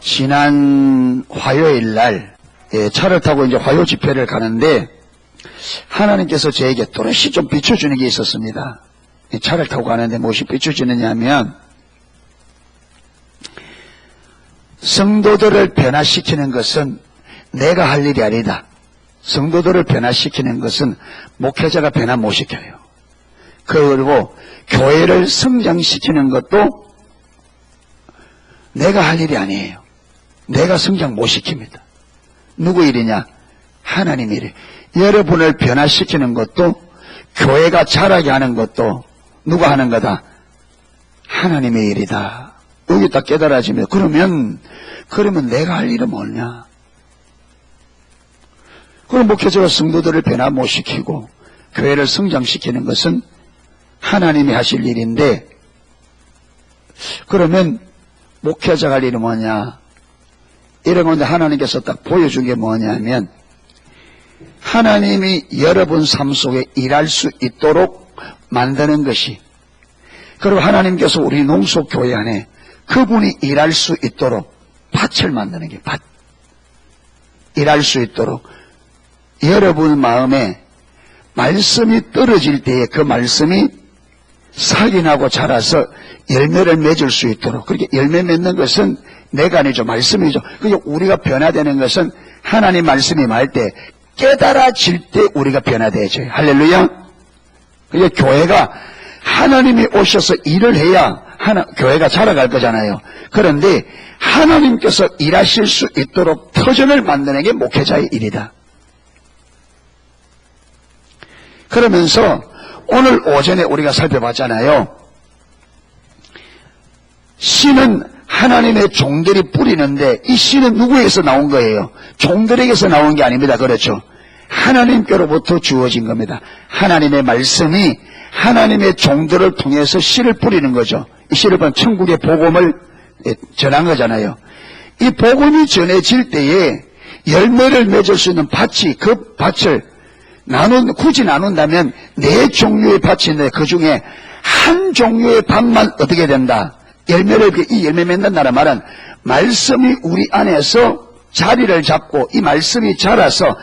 지난 화요일 날 차를 타고 이제 화요 집회를 가는데 하나님께서 저에게 또렷이 좀 비춰주는 게 있었습니다. 차를 타고 가는데 무엇이 비춰주느냐 하면 성도들을 변화시키는 것은 내가 할 일이 아니다. 성도들을 변화시키는 것은 목회자가 변화 못 시켜요. 그리고 교회를 성장시키는 것도 내가 할 일이 아니에요. 내가 성장 못 시킵니다. 누구 일이냐? 하나님 일이에요. 여러분을 변화시키는 것도 교회가 자라게 하는 것도 누가 하는 거다? 하나님의 일이다. 여기 딱 깨달아지면 그러면 내가 할 일은 뭐냐? 그럼 목회자가 성도들을 변화 못 시키고 교회를 성장시키는 것은 하나님이 하실 일인데 그러면 목회자가 할 일은 뭐냐? 이런 건데 하나님께서 딱 보여준 게 뭐냐면 하나님이 여러분 삶 속에 일할 수 있도록 만드는 것이 그리고 하나님께서 우리 농속교회 안에 그분이 일할 수 있도록 밭을 만드는 게 밭. 일할 수 있도록 여러분 마음에 말씀이 떨어질 때에 그 말씀이 살인하고 자라서 열매를 맺을 수 있도록 그렇게 열매 맺는 것은 내가 아니죠. 말씀이죠. 그게 우리가 변화되는 것은 하나님 말씀이 말 때 깨달아질 때 우리가 변화되죠. 할렐루야. 그게 교회가 하나님이 오셔서 일을 해야 교회가 자라갈 거잖아요. 그런데 하나님께서 일하실 수 있도록 터전을 만드는 게 목회자의 일이다. 그러면서 오늘 오전에 우리가 살펴봤잖아요. 씨는 하나님의 종들이 뿌리는데 이 씨는 누구에게서 나온 거예요? 종들에게서 나온 게 아닙니다. 그렇죠? 하나님께로부터 주어진 겁니다. 하나님의 말씀이 하나님의 종들을 통해서 씨를 뿌리는 거죠. 이 씨를 보면 천국의 복음을 전한 거잖아요. 이 복음이 전해질 때에 열매를 맺을 수 있는 밭이 그 밭을 굳이 나눈다면 4종류의 밭이 있는데 그 중에 한 종류의 밭만 어떻게 된다? 이 열매 맺는다는 말은 말씀이 우리 안에서 자리를 잡고 이 말씀이 자라서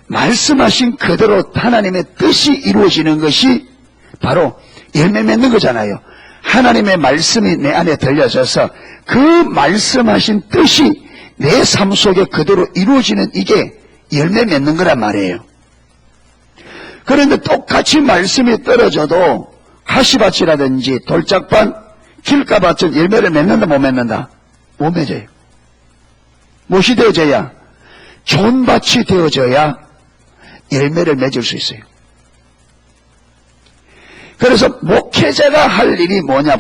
말씀하신 그대로 하나님의 뜻이 이루어지는 것이 바로 열매 맺는 거잖아요. 하나님의 말씀이 내 안에 들려져서 그 말씀하신 뜻이 내 삶 속에 그대로 이루어지는 이게 열매 맺는 거란 말이에요. 그런데 똑같이 말씀이 떨어져도 가시밭이라든지 돌짝밭, 길가밭은 열매를 맺는다 못 맺는다? 못 맺어요. 무엇이 되어져야? 좋은 밭이 되어져야 열매를 맺을 수 있어요. 그래서 목회자가 할 일이 뭐냐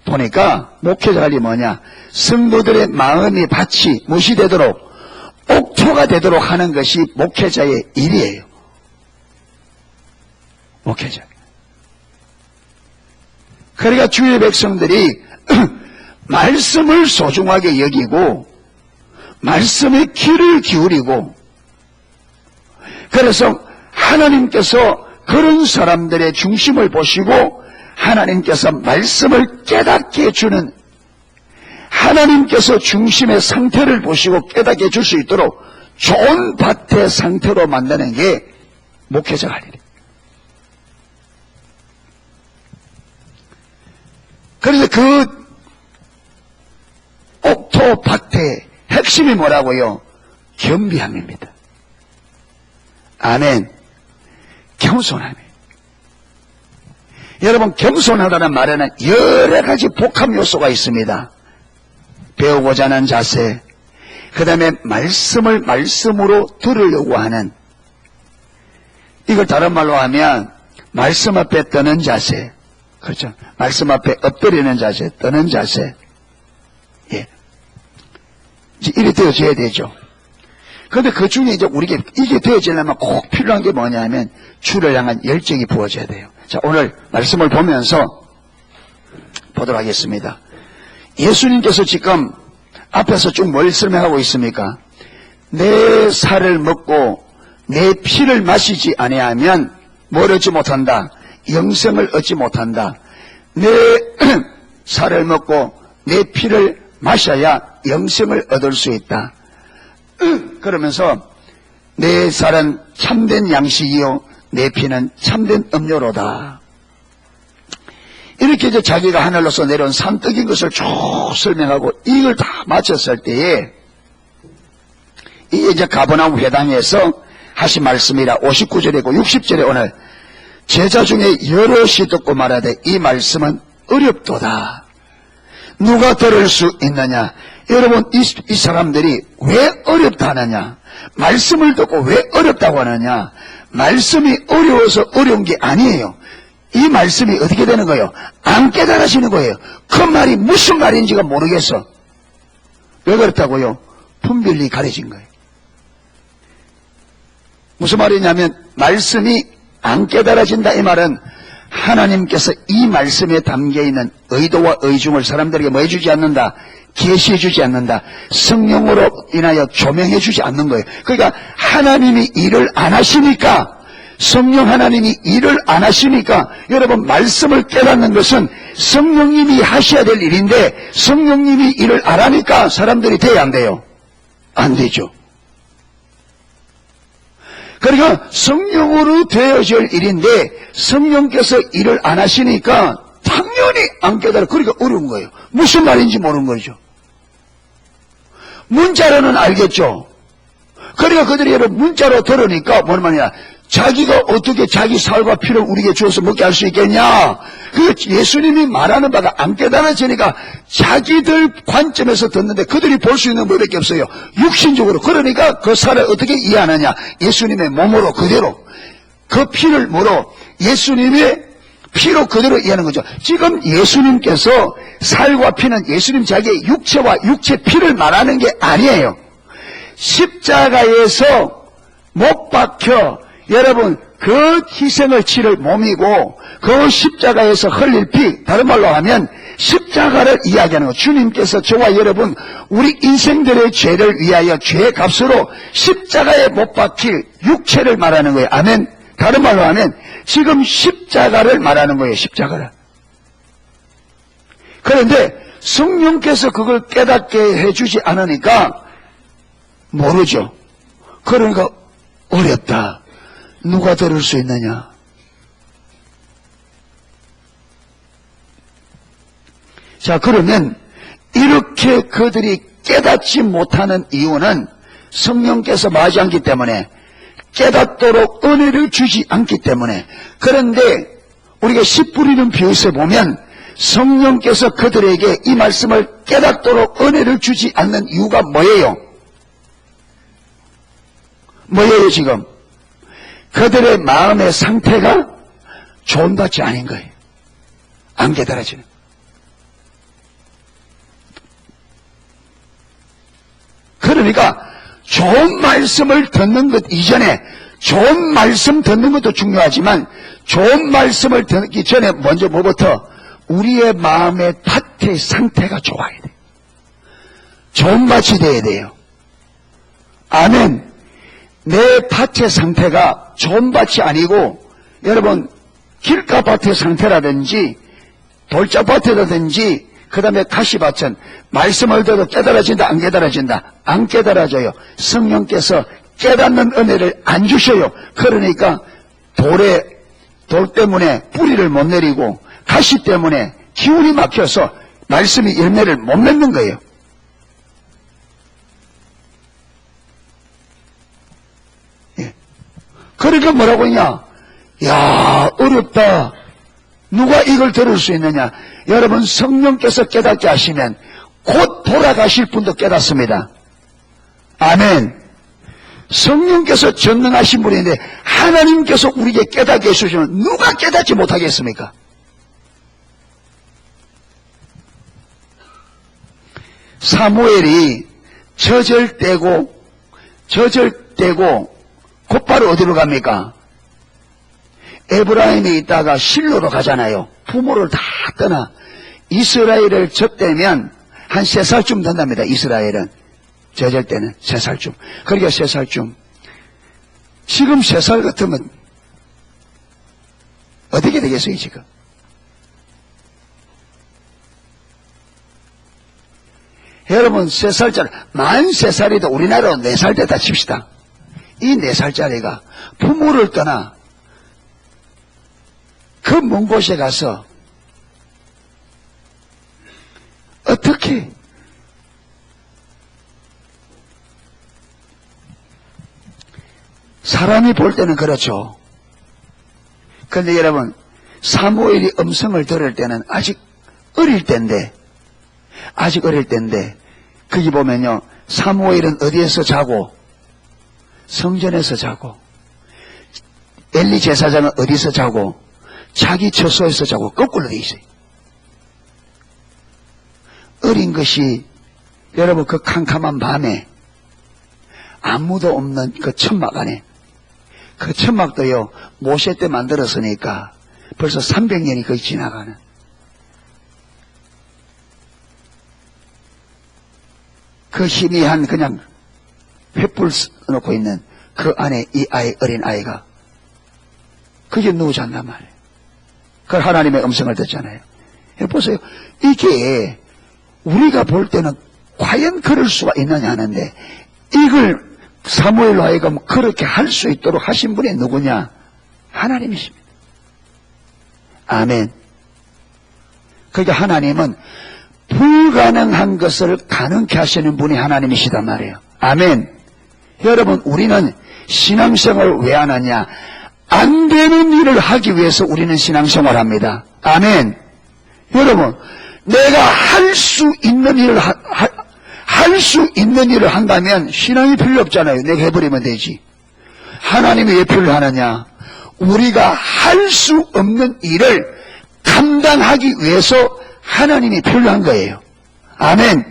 보니까 목회자가 할 일이 뭐냐? 성도들의 마음이 밭이 무엇이 되도록 옥토가 되도록 하는 것이 목회자의 일이에요. 목회자. 그러니까 주의 백성들이 말씀을 소중하게 여기고 말씀에 귀를 기울이고 그래서 하나님께서 그런 사람들의 중심을 보시고 하나님께서 말씀을 깨닫게 해주는 하나님께서 중심의 상태를 보시고 깨닫게 해줄 수 있도록 좋은 밭의 상태로 만드는 게 목회자가 할 일이에요. 그래서 그 옥토 밭의 핵심이 뭐라고요? 겸비함입니다. 아멘. 겸손함이에요. 여러분 겸손하다는 말에는 여러 가지 복합 요소가 있습니다. 배우고자 하는 자세, 그 다음에 말씀을 말씀으로 들으려고 하는 이걸 다른 말로 하면 말씀 앞에 떠는 자세, 그렇죠? 말씀 앞에 엎드리는 자세, 떠는 자세. 예. 이제 이래 되어져야 되죠. 그런데 그 중에 이제 우리에게 이게 되어지려면 꼭 필요한 게 뭐냐면 주를 향한 열정이 부어져야 돼요. 자, 오늘 말씀을 보면서 보도록 하겠습니다. 예수님께서 지금 앞에서 쭉 뭘 설명하고 있습니까? 내 살을 먹고 내 피를 마시지 아니하면 뭘 얻지 못한다? 영생을 얻지 못한다. 내 살을 먹고 내 피를 마셔야 영생을 얻을 수 있다. 그러면서 내 살은 참된 양식이요 내 피는 참된 음료로다. 이렇게 이제 자기가 하늘로서 내려온 산떡인 것을 쭉 설명하고 이걸 다 마쳤을 때에 이게 이제 가버나움 회당에서 하신 말씀이라 59절이고 60절에 오늘 제자 중에 여럿이 듣고 말하되 이 말씀은 어렵도다. 누가 들을 수 있느냐? 여러분 이 사람들이 왜 어렵다 하느냐? 말씀을 듣고 왜 어렵다고 하느냐? 말씀이 어려워서 어려운 게 아니에요. 이 말씀이 어떻게 되는 거예요? 안 깨달아지는 거예요. 그 말이 무슨 말인지가 모르겠어. 왜 그렇다고요? 분별이 가려진 거예요. 무슨 말이냐면 말씀이 안 깨달아진다 이 말은 하나님께서 이 말씀에 담겨있는 의도와 의중을 사람들에게 뭐 해주지 않는다? 계시해주지 않는다. 성령으로 인하여 조명해주지 않는 거예요. 그러니까 하나님이 일을 안 하시니까 성령 하나님이 일을 안 하시니까 여러분 말씀을 깨닫는 것은 성령님이 하셔야 될 일인데 성령님이 일을 안 하니까 사람들이 돼야 안 돼요? 안 되죠. 그러니까 성령으로 되어질 일인데 성령께서 일을 안 하시니까 당연히 안 깨달아. 그러니까 어려운 거예요. 무슨 말인지 모르는 거죠. 문자로는 알겠죠. 그러니까 그들이 여러분 문자로 들으니까 뭐는 말이냐. 자기가 어떻게 자기 살과 피를 우리에게 주어서 먹게 할 수 있겠냐. 그 예수님이 말하는 바가 안 깨달아지니까 자기들 관점에서 듣는데 그들이 볼 수 있는 뭐밖에 없어요. 육신적으로. 그러니까 그 살을 어떻게 이해하느냐. 예수님의 몸으로 그대로. 그 피를 뭐로 예수님의 피로 그대로 이해하는 거죠. 지금 예수님께서 살과 피는 예수님 자기의 육체와 육체 피를 말하는 게 아니에요. 십자가에서 못 박혀 여러분 그 희생을 치를 몸이고 그 십자가에서 흘릴 피 다른 말로 하면 십자가를 이야기하는 거. 주님께서 저와 여러분 우리 인생들의 죄를 위하여 죄의 값으로 십자가에 못 박힐 육체를 말하는 거예요. 아멘. 다른 말로 하면 지금 십자가를 말하는 거예요. 십자가를. 그런데 성령께서 그걸 깨닫게 해주지 않으니까 모르죠. 그러니까 어렵다. 누가 들을 수 있느냐? 자, 그러면 이렇게 그들이 깨닫지 못하는 이유는 성령께서 마지 않기 때문에 깨닫도록 은혜를 주지 않기 때문에. 그런데 우리가 씨 뿌리는 비유에서 보면 성령께서 그들에게 이 말씀을 깨닫도록 은혜를 주지 않는 이유가 뭐예요? 뭐예요 지금? 그들의 마음의 상태가 좋은 밭이 아닌 거예요. 안 깨달아지는. 그러니까 좋은 말씀을 듣는 것 이전에 좋은 말씀 듣는 것도 중요하지만 좋은 말씀을 듣기 전에 먼저 뭐부터? 우리의 마음의 밭의 상태가 좋아야 돼요. 좋은 밭이 돼야 돼요. 아멘. 내 밭의 상태가 좋은 밭이 아니고 여러분 길가밭의 상태라든지 돌짝밭이라든지 그 다음에 가시밭은 말씀을 들어도 깨달아진다 안 깨달아진다? 안 깨달아져요. 성령께서 깨닫는 은혜를 안 주셔요. 그러니까 돌 때문에 뿌리를 못 내리고 가시 때문에 기운이 막혀서 말씀이 열매를 못 맺는 거예요. 그러니까 뭐라고 했냐? 야, 어렵다. 누가 이걸 들을 수 있느냐? 여러분 성령께서 깨닫게 하시면 곧 돌아가실 분도 깨닫습니다. 아멘. 성령께서 전능하신 분인데 하나님께서 우리에게 깨닫게 해주시면 누가 깨닫지 못하겠습니까? 사무엘이 저절대고 곧바로 어디로 갑니까? 에브라임에 있다가 실로로 가잖아요. 부모를 다 떠나. 이스라엘을 접대면 한 3살쯤 된답니다. 이스라엘은. 저절 때는 3살쯤. 그러니까 3살쯤. 지금 3살 같으면 어떻게 되겠어요 지금? 여러분 3살짜리, 만 3살이도 우리나라로 4살 됐다 칩시다. 이 4살짜리가 부모를 떠나 그 먼 곳에 가서 어떻게 사람이 볼 때는 그렇죠. 그런데 여러분 사무엘이 음성을 들을 때는 아직 어릴 때인데 거기 보면요 사무엘은 어디에서 자고 성전에서 자고 엘리 제사장은 어디서 자고 자기 처소에서 자고 거꾸로 돼 있어요. 어린 것이 여러분 그 캄캄한 밤에 아무도 없는 그 천막 안에 그 천막도요 모세 때 만들었으니까 벌써 300년이 거의 지나가는 그 희미한 그냥 횃불 놓고 있는 그 안에 이 아이 어린 아이가 그게 누워 잔단 말이에요. 그 하나님의 음성을 듣잖아요. 보세요. 이게 우리가 볼 때는 과연 그럴 수가 있느냐 하는데 이걸 사무엘로 하여금 그렇게 할 수 있도록 하신 분이 누구냐? 하나님이십니다. 아멘. 그러니까 하나님은 불가능한 것을 가능케 하시는 분이 하나님이시단 말이에요. 아멘. 여러분 우리는 신앙생활을 왜 하느냐? 안 되는 일을 하기 위해서 우리는 신앙생활을 합니다. 아멘. 여러분 내가 할 수 있는 일을 할 수 있는 일을 한다면 신앙이 필요 없잖아요. 내가 해버리면 되지. 하나님이 왜 필요하느냐? 우리가 할 수 없는 일을 감당하기 위해서 하나님이 필요한 거예요. 아멘.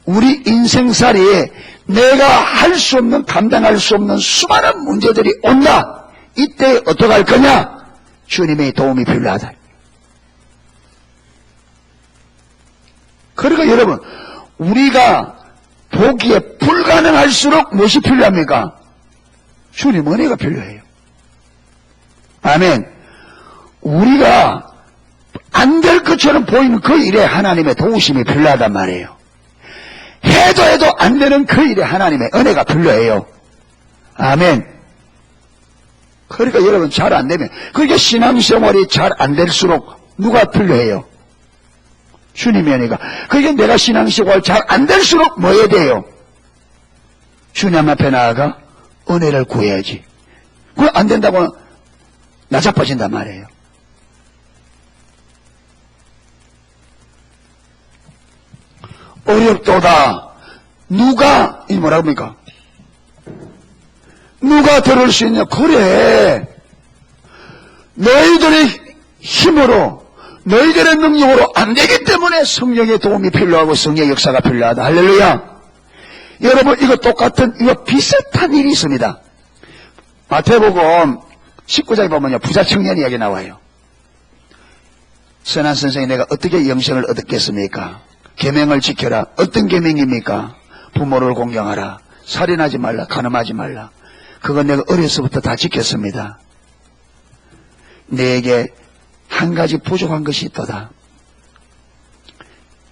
우리 인생살이에 내가 할 수 없는 감당할 수 없는 수많은 문제들이 온다. 이때 어떻게 할 거냐? 주님의 도움이 필요하다. 그러니까 여러분 우리가 보기에 불가능할수록 무엇이 필요합니까? 주님 은혜가 필요해요. 아멘. 우리가 안 될 것처럼 보이는 그 일에 하나님의 도우심이 필요하단 말이에요. 해도 안 되는 그 일에 하나님의 은혜가 필요해요. 아멘. 그러니까 여러분 잘 안 되면 그러니까 신앙생활이 잘 안 될수록 누가 필요해요? 주님이 아니까. 그러니까 내가 신앙생활 잘 안 될수록 뭐 해야 돼요? 주님 앞에 나아가 은혜를 구해야지. 그거 안 된다고 나자빠진단 말이에요. 어렵도다. 누가 이 뭐라고 합니까? 누가 들을 수 있냐? 그래. 너희들의 힘으로 너희들의 능력으로 안 되기 때문에 성령의 도움이 필요하고 성령의 역사가 필요하다. 할렐루야. 여러분 이거 똑같은 이거 비슷한 일이 있습니다. 마태복음 19장에 보면요 부자 청년 이야기 나와요. 선한 선생이 내가 어떻게 영생을 얻었겠습니까? 계명을 지켜라. 어떤 계명입니까? 부모를 공경하라. 살인하지 말라. 간음하지 말라. 그건 내가 어려서부터 다 지켰습니다. 내게 한 가지 부족한 것이 있도다.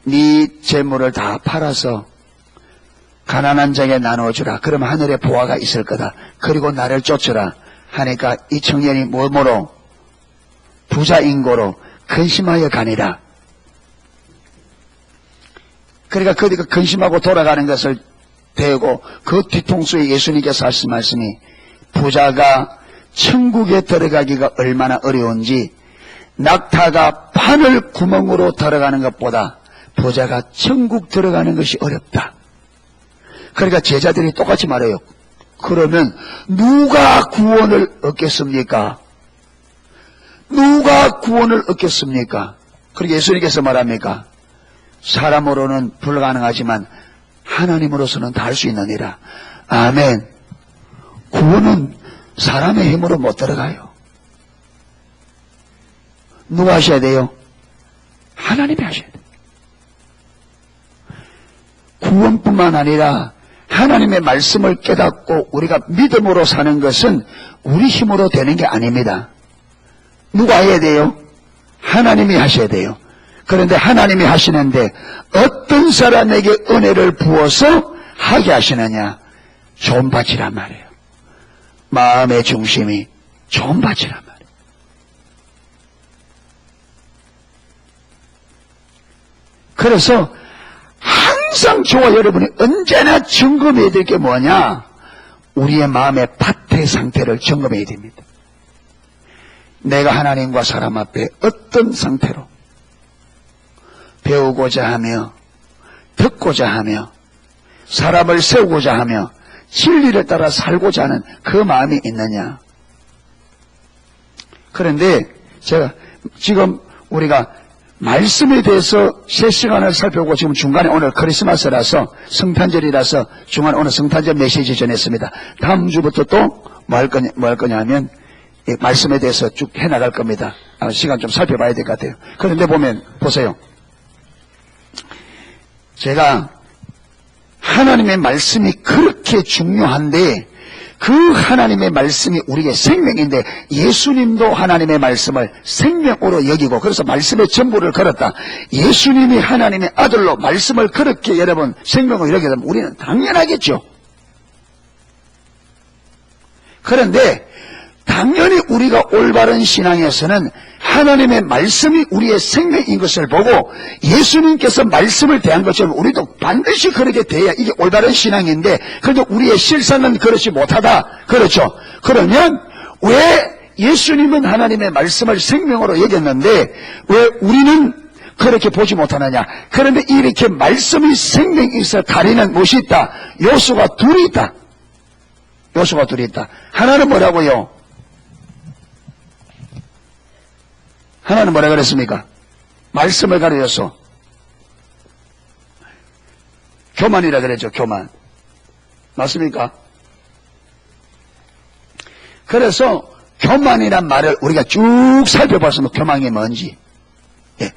네 재물을 다 팔아서 가난한 자에게 나눠주라. 그러면 하늘에 보화가 있을 거다. 그리고 나를 쫓으라 하니까 이 청년이 뭐뭐로 부자 인고로 근심하여 가니라. 그러니까 그가 근심하고 돌아가는 것을 배우고 그 뒤통수에 예수님께서 하신 말씀이 부자가 천국에 들어가기가 얼마나 어려운지 낙타가 바늘 구멍으로 들어가는 것보다 부자가 천국 들어가는 것이 어렵다. 그러니까 제자들이 똑같이 말해요. 그러면 누가 구원을 얻겠습니까? 누가 구원을 얻겠습니까? 그리고 예수님께서 말합니까? 사람으로는 불가능하지만 하나님으로서는 다 할 수 있느니라. 아멘. 구원은 사람의 힘으로 못 들어가요. 누가 하셔야 돼요? 하나님이 하셔야 돼요. 구원뿐만 아니라 하나님의 말씀을 깨닫고 우리가 믿음으로 사는 것은 우리 힘으로 되는 게 아닙니다. 누가 해야 돼요? 하나님이 하셔야 돼요. 그런데 하나님이 하시는데 어떤 사람에게 은혜를 부어서 하게 하시느냐? 존받이란 말이에요. 마음의 중심이 존받이란 말이에요. 그래서 항상 저와 여러분이 언제나 점검해야 될 게 뭐냐? 우리의 마음의 밭의 상태를 점검해야 됩니다. 내가 하나님과 사람 앞에 어떤 상태로 배우고자 하며 듣고자 하며 사람을 세우고자 하며 진리를 따라 살고자 하는 그 마음이 있느냐. 그런데 제가 지금 우리가 말씀에 대해서 세 시간을 살펴보고 지금 중간에 오늘 크리스마스라서 성탄절이라서 중간에 오늘 성탄절 메시지 전했습니다. 다음 주부터 또 뭐 할 거냐 하면 말씀에 대해서 쭉 해나갈 겁니다. 시간 좀 살펴봐야 될 것 같아요. 그런데 보세요. 제가 하나님의 말씀이 그렇게 중요한데 그 하나님의 말씀이 우리의 생명인데 예수님도 하나님의 말씀을 생명으로 여기고 그래서 말씀의 전부를 걸었다. 예수님이 하나님의 아들로 말씀을 그렇게 여러분 생명으로 여기게 되면 우리는 당연하겠죠. 그런데 당연히 우리가 올바른 신앙에서는 하나님의 말씀이 우리의 생명인 것을 보고 예수님께서 말씀을 대한 것처럼 우리도 반드시 그렇게 돼야 이게 올바른 신앙인데 그런데 우리의 실상은 그렇지 못하다. 그렇죠. 그러면 왜 예수님은 하나님의 말씀을 생명으로 여겼는데 왜 우리는 그렇게 보지 못하느냐. 그런데 이렇게 말씀이 생명에서 가리는 무엇이 있다. 요소가 둘이 있다. 요소가 둘이 있다. 하나는 뭐라고요? 하나는 뭐라 그랬습니까? 말씀을 가려서 교만이라 그랬죠. 교만. 맞습니까? 그래서 교만이란 말을 우리가 쭉 살펴봤으면 교만이 뭔지. 예.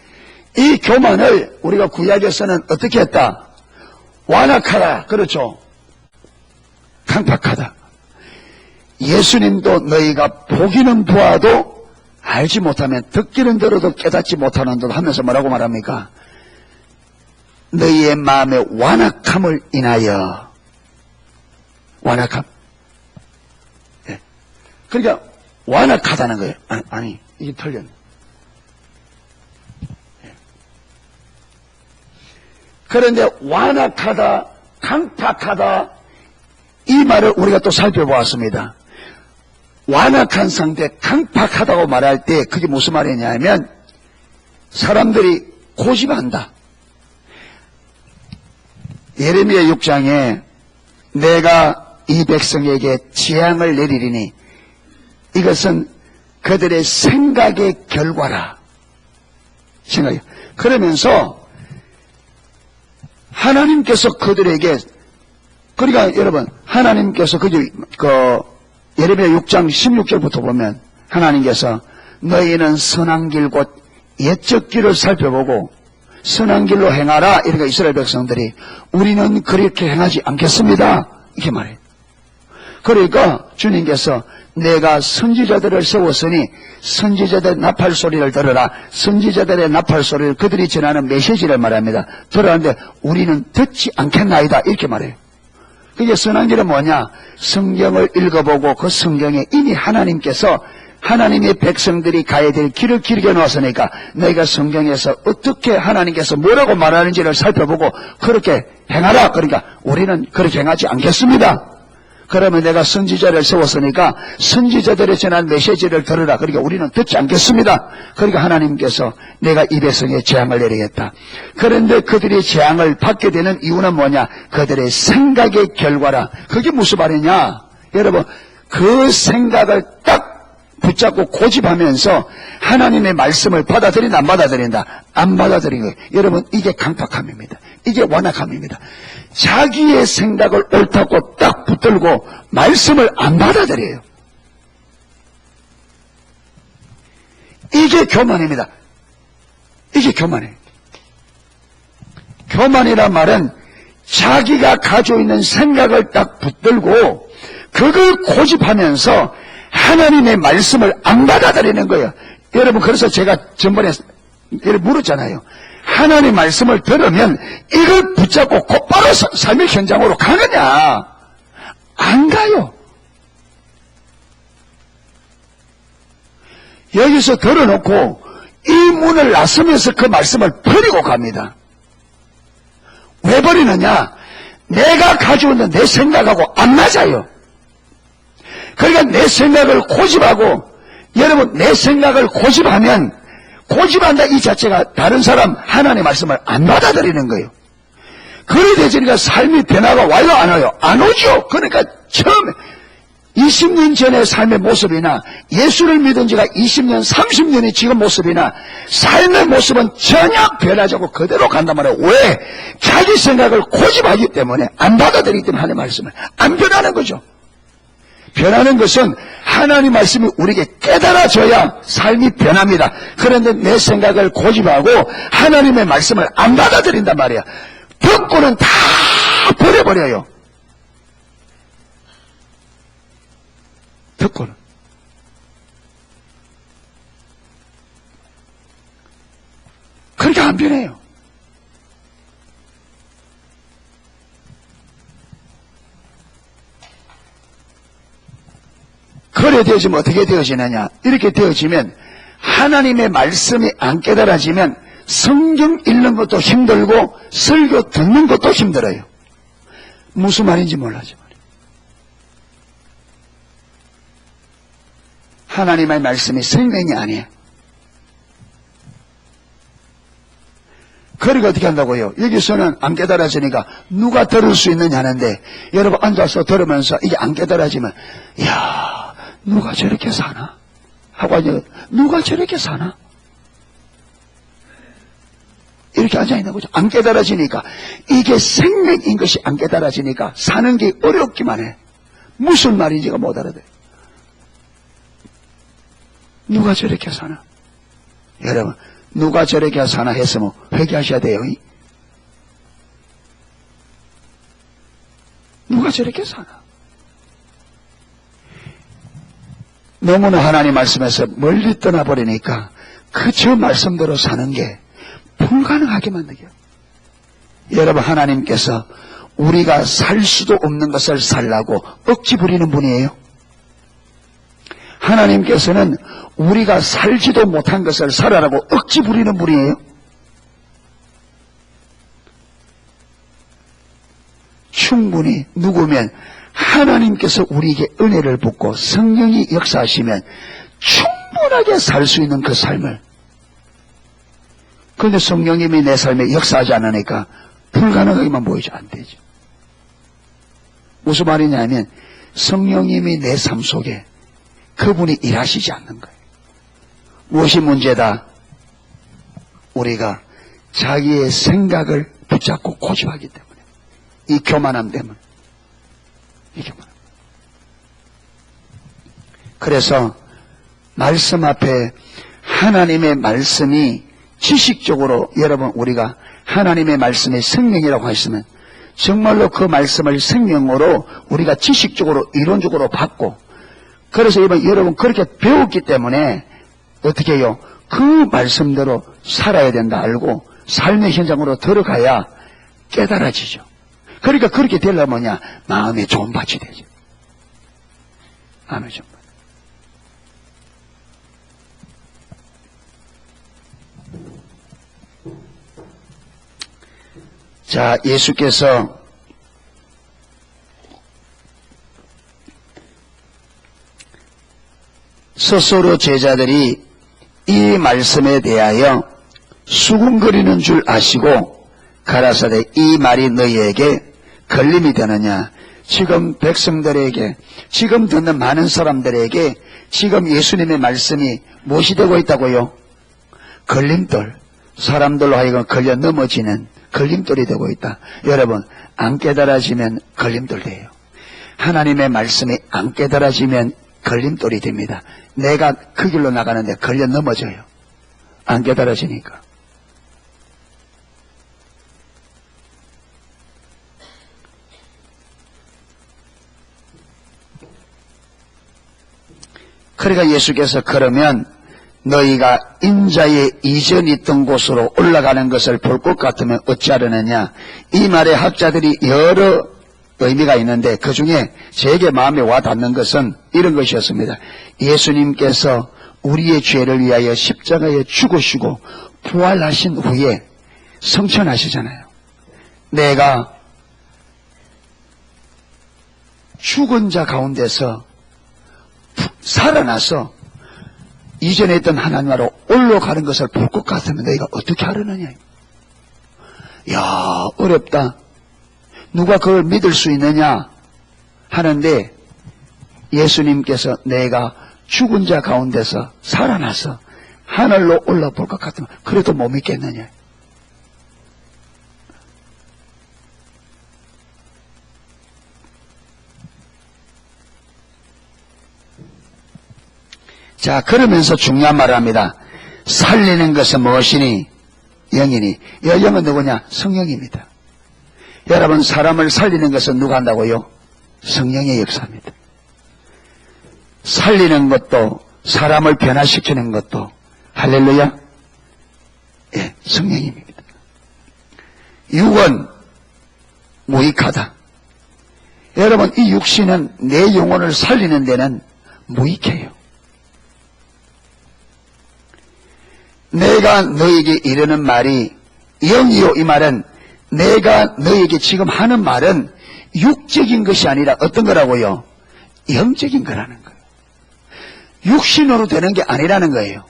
이 교만을 우리가 구약에서는 어떻게 했다? 완악하다. 그렇죠. 강팍하다. 예수님도 너희가 보기는 보아도 알지 못하면 듣기는 들어도 깨닫지 못하는 듯 하면서 뭐라고 말합니까? 너희의 마음의 완악함을 인하여. 완악함. 예. 그러니까 완악하다는 거예요. 아니 이게 틀렸네. 예. 그런데 완악하다, 강팍하다 이 말을 우리가 또 살펴보았습니다. 완악한 상태, 강팍하다고 말할 때 그게 무슨 말이냐면 사람들이 고집한다. 예레미야 6장에 내가 이 백성에게 재앙을 내리리니 이것은 그들의 생각의 결과라. 생각이. 그러면서 하나님께서 그들에게 그러니까 여러분 하나님께서 예레미야 6장 16절부터 보면 하나님께서 너희는 선한 길 곧 옛적 길을 살펴보고 선한 길로 행하라. 이러니까 이스라엘 백성들이 우리는 그렇게 행하지 않겠습니다. 이렇게 말해요. 그러니까 주님께서 내가 선지자들을 세웠으니 선지자들의 나팔 소리를 들으라. 선지자들의 나팔 소리를 그들이 전하는 메시지를 말합니다. 들었는데 우리는 듣지 않겠나이다. 이렇게 말해요. 그게 선한 길은 뭐냐? 성경을 읽어보고 그 성경에 이미 하나님께서 하나님의 백성들이 가야 될 길을 길게 놓았으니까 너희가 성경에서 어떻게 하나님께서 뭐라고 말하는지를 살펴보고 그렇게 행하라. 그러니까 우리는 그렇게 행하지 않겠습니다. 그러면 내가 선지자를 세웠으니까 선지자들의 전한 메시지를 들으라. 그러니까 우리는 듣지 않겠습니다. 그러니까 하나님께서 내가 이 백성에 재앙을 내리겠다. 그런데 그들이 재앙을 받게 되는 이유는 뭐냐? 그들의 생각의 결과라. 그게 무슨 말이냐? 여러분 그 생각을 딱 붙잡고 고집하면서 하나님의 말씀을 받아들인다 안 받아들인다? 안 받아들인 거예요. 여러분 이게 강팍함입니다. 이게 완악함입니다. 자기의 생각을 옳다고 딱 붙들고 말씀을 안 받아들여요. 이게 교만입니다. 이게 교만이에요. 교만이란 말은 자기가 가지고 있는 생각을 딱 붙들고 그걸 고집하면서 하나님의 말씀을 안 받아들이는 거예요. 여러분 그래서 제가 전번에 물었잖아요. 하나님 말씀을 들으면 이걸 붙잡고 곧바로 삶의 현장으로 가느냐? 안 가요. 여기서 들어놓고 이 문을 나서면서 그 말씀을 버리고 갑니다. 왜 버리느냐? 내가 가지고 있는 내 생각하고 안 맞아요. 그러니까 내 생각을 고집하고, 여러분 내 생각을 고집하면, 고집한다 이 자체가 다른 사람 하나님의 말씀을 안 받아들이는 거예요. 그래 되니까 삶의 변화가 와요 안 와요? 안 오죠. 그러니까 처음에 20년 전의 삶의 모습이나 예수를 믿은 지가 20년 30년의 지금 모습이나 삶의 모습은 전혀 변하지 않고 그대로 간단 말이에요. 왜? 자기 생각을 고집하기 때문에, 안 받아들이기 때문에 하나님의 말씀을 안 변하는 거죠. 변하는 것은 하나님 말씀이 우리에게 깨달아져야 삶이 변합니다. 그런데 내 생각을 고집하고 하나님의 말씀을 안 받아들인단 말이야. 듣고는 다 버려버려요. 듣고는. 그렇게 안 변해요. 그래 되어지면 어떻게 되어지느냐? 이렇게 되어지면 하나님의 말씀이 안 깨달아지면 성경 읽는 것도 힘들고 설교 듣는 것도 힘들어요. 무슨 말인지 몰라죠. 하나님의 말씀이 생명이 아니에요. 그러니까 어떻게 한다고요? 여기서는 안 깨달아지니까 누가 들을 수 있느냐 하는데, 여러분 앉아서 들으면서 이게 안 깨달아지면, 이야, 누가 저렇게 사나? 하고 이제 누가 저렇게 사나? 이렇게 앉아있는 거죠. 안 깨달아지니까, 이게 생명인 것이 안 깨달아지니까 사는 게 어렵기만 해. 무슨 말인지가 못 알아들어요. 누가 저렇게 사나? 여러분, 누가 저렇게 사나 했으면 회개하셔야 돼요. 누가 저렇게 사나? 너무나 하나님 말씀에서 멀리 떠나버리니까 저 말씀대로 사는 게 불가능하게 만들게요. 여러분, 하나님께서 우리가 살 수도 없는 것을 살라고 억지 부리는 분이에요. 하나님께서는 우리가 살지도 못한 것을 살아라고 억지 부리는 분이에요. 충분히 누구면 하나님께서 우리에게 은혜를 붓고 성령이 역사하시면 충분하게 살 수 있는 그 삶을. 그런데 성령님이 내 삶에 역사하지 않으니까 불가능하게만 보이죠. 안 되죠. 무슨 말이냐면 성령님이 내 삶 속에 그분이 일하시지 않는 거예요. 무엇이 문제다? 우리가 자기의 생각을 붙잡고 고집하기 때문에, 이 교만함 때문에, 이 교만함. 그래서 말씀 앞에 하나님의 말씀이 지식적으로, 여러분 우리가 하나님의 말씀이 생명이라고 하시면 정말로 그 말씀을 생명으로 우리가 지식적으로 이론적으로 받고, 그래서 여러분 그렇게 배웠기 때문에 어떻게 해요? 그 말씀대로 살아야 된다 알고 삶의 현장으로 들어가야 깨달아지죠. 그러니까 그렇게 되려면 뭐냐? 마음의 좋은 밭이 되죠. 마음의 좋은 밭. 자, 예수께서 스스로 제자들이 이 말씀에 대하여 수군거리는 줄 아시고 가라사대 이 말이 너희에게 걸림이 되느냐. 지금 백성들에게, 지금 듣는 많은 사람들에게 지금 예수님의 말씀이 무엇이 되고 있다고요? 걸림돌. 사람들로 하여금 걸려 넘어지는 걸림돌이 되고 있다. 여러분, 안 깨달아지면 걸림돌 돼요. 하나님의 말씀이 안 깨달아지면 걸림돌이 됩니다. 내가 그 길로 나가는데 걸려 넘어져요. 안 깨달아지니까. 그러니까 예수께서 그러면 너희가 인자의 이전에 있던 곳으로 올라가는 것을 볼 것 같으면 어찌하려느냐. 이 말에 학자들이 여러 의미가 있는데 그 중에 제게 마음에 와 닿는 것은 이런 것이었습니다. 예수님께서 우리의 죄를 위하여 십자가에 죽으시고 부활하신 후에 성천하시잖아요. 내가 죽은 자 가운데서 살아나서 이전에 있던 하나님으로 올라가는 것을 볼 것 같으면 너희가 어떻게 하려느냐. 야, 어렵다. 누가 그걸 믿을 수 있느냐 하는데 예수님께서 내가 죽은 자 가운데서 살아나서 하늘로 올라볼 것 같으면 그래도 못 믿겠느냐. 자, 그러면서 중요한 말을 합니다. 살리는 것은 무엇이니? 영이니. 영은 누구냐? 성령입니다. 여러분, 사람을 살리는 것은 누가 한다고요? 성령의 역사입니다. 살리는 것도 사람을 변화시키는 것도 할렐루야, 예, 성령입니다. 육은 무익하다. 여러분, 이 육신은 내 영혼을 살리는 데는 무익해요. 내가 너에게 이르는 말이 영이요. 이 말은 내가 너에게 지금 하는 말은 육적인 것이 아니라 어떤 거라고요? 영적인 거라는 거예요. 육신으로 되는 게 아니라는 거예요.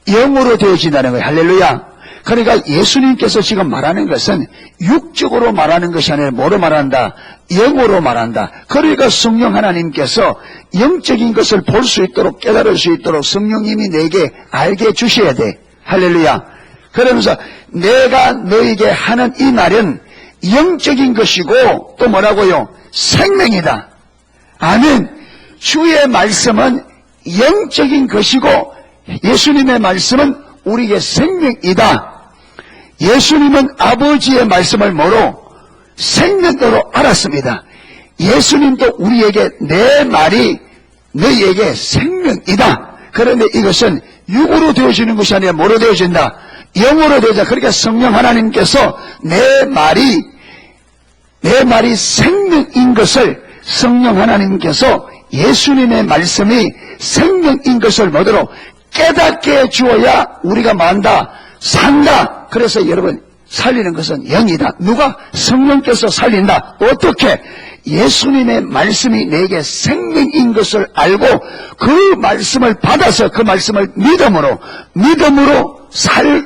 영으로 되어진다는 거예요. 할렐루야. 그러니까 예수님께서 지금 말하는 것은 육적으로 말하는 것이 아니라 뭐로 말한다? 영으로 말한다. 그러니까 성령 하나님께서 영적인 것을 볼 수 있도록 깨달을 수 있도록 성령님이 내게 알게 주셔야 돼. 할렐루야. 그러면서 내가 너에게 하는 이 말은 영적인 것이고 또 뭐라고요? 생명이다. 아멘. 주의 말씀은 영적인 것이고 예수님의 말씀은 우리에게 생명이다. 예수님은 아버지의 말씀을 뭐로? 생명으로 알았습니다. 예수님도 우리에게 내 말이 너희에게 생명이다. 그런데 이것은 육으로 되어지는 것이 아니라 뭐로 되어진다? 영으로 되어진다. 그러니까 성령 하나님께서 내 말이 생명인 것을 성령 하나님께서 예수님의 말씀이 생명인 것을 뭐더러 깨닫게 해주어야 우리가 만다, 산다. 그래서 여러분, 살리는 것은 영이다. 누가? 성령께서 살린다. 어떻게? 예수님의 말씀이 내게 생명인 것을 알고 그 말씀을 받아서 그 말씀을 믿음으로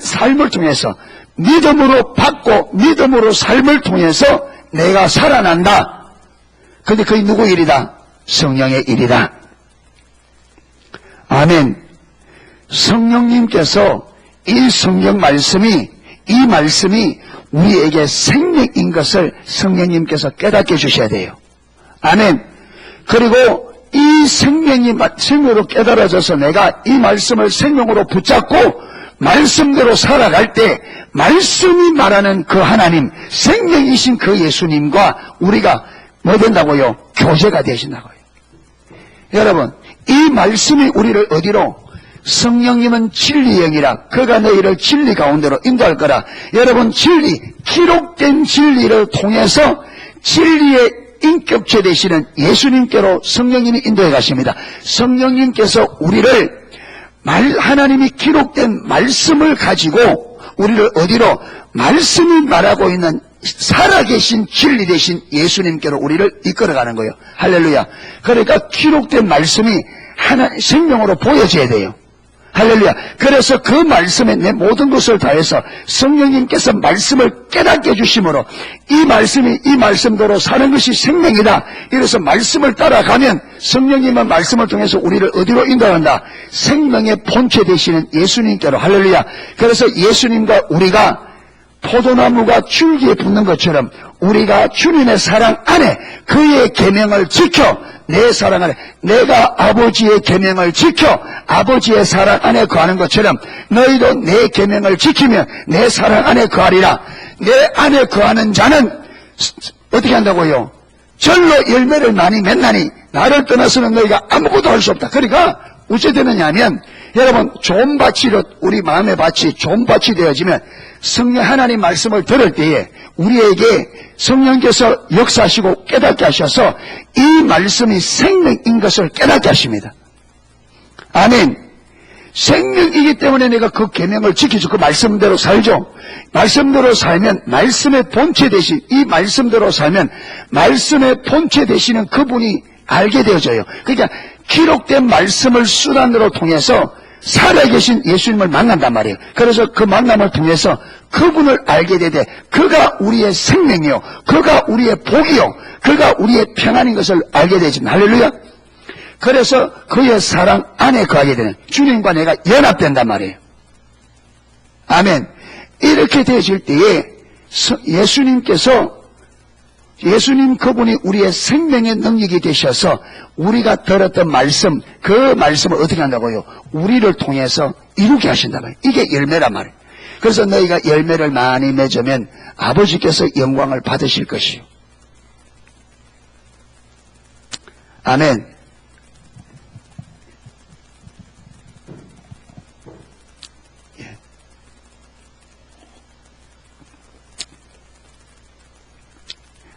삶을 통해서 믿음으로 받고 믿음으로 삶을 통해서 내가 살아난다. 근데 그게 누구 일이다? 성령의 일이다. 아멘. 성령님께서 이 성령 말씀이 우리에게 생명인 것을 성령님께서 깨닫게 해주셔야 돼요. 아멘. 그리고 이 생명이 생명으로 깨달아져서 내가 이 말씀을 생명으로 붙잡고 말씀대로 살아갈 때 말씀이 말하는 그 하나님, 생명이신 그 예수님과 우리가 뭐 된다고요? 교제가 되신다고요. 여러분, 이 말씀이 우리를 어디로? 성령님은 진리영이라 그가 너희를 진리 가운데로 인도할 거라. 여러분, 진리, 기록된 진리를 통해서 진리의 인격체 되시는 예수님께로 성령님이 인도해 가십니다. 성령님께서 우리를 하나님이 기록된 말씀을 가지고 우리를 어디로? 말씀이 말하고 있는 살아계신 진리 되신 예수님께로 우리를 이끌어가는 거예요. 할렐루야. 그러니까 기록된 말씀이 생명으로 보여져야 돼요. 할렐루야. 그래서 그 말씀에 내 모든 것을 다해서 성령님께서 말씀을 깨닫게 해주심으로 이 말씀대로 사는 것이 생명이다. 이래서 말씀을 따라가면 성령님은 말씀을 통해서 우리를 어디로 인도한다? 생명의 본체 되시는 예수님께로. 할렐루야. 그래서 예수님과 우리가 포도나무가 줄기에 붙는 것처럼 우리가 주님의 사랑 안에 그의 계명을 지켜 내 사랑 안에 내가 아버지의 계명을 지켜 아버지의 사랑 안에 거하는 것처럼 너희도 내 계명을 지키면 내 사랑 안에 거하리라. 내 안에 거하는 자는 어떻게 한다고요? 절로 열매를 많이 맺나니 나를 떠나서는 너희가 아무것도 할 수 없다. 그러니까 어찌 되느냐 하면 여러분, 좋은 밭이, 우리 마음의 밭이 좋은 밭이 되어지면 성령 하나님 말씀을 들을 때에 우리에게 성령께서 역사하시고 깨닫게 하셔서 이 말씀이 생명인 것을 깨닫게 하십니다. 아멘. 생명이기 때문에 내가 그 계명을 지키죠. 그 말씀대로 살죠. 말씀대로 살면 말씀의 본체 되신, 이 말씀대로 살면 말씀의 본체 되시는 그분이 알게 되어져요. 그러니까 기록된 말씀을 수단으로 통해서 살아계신 예수님을 만난단 말이에요. 그래서 그 만남을 통해서 그분을 알게 되되 그가 우리의 생명이요, 그가 우리의 복이요, 그가 우리의 평안인 것을 알게 되지만, 할렐루야. 그래서 그의 사랑 안에 거하게 되는, 주님과 내가 연합된단 말이에요. 아멘. 이렇게 되어질 때에 예수님 그분이 우리의 생명의 능력이 되셔서 우리가 들었던 말씀, 그 말씀을 어떻게 한다고요? 우리를 통해서 이루게 하신단 말이에요. 이게 열매란 말이에요. 그래서 너희가 열매를 많이 맺으면 아버지께서 영광을 받으실 것이요. 아멘.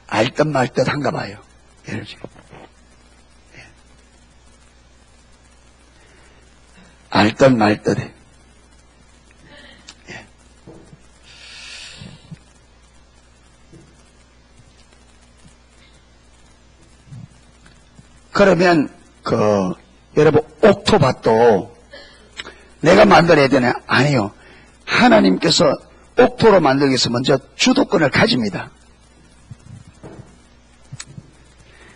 알듯 말듯 한가 봐요. 예를 들어. 알듯 말듯해. 예. 그러면 여러분, 옥토밭도 내가 만들어야 되나? 아니요. 하나님께서 옥토로 만들기 위해서 먼저 주도권을 가집니다.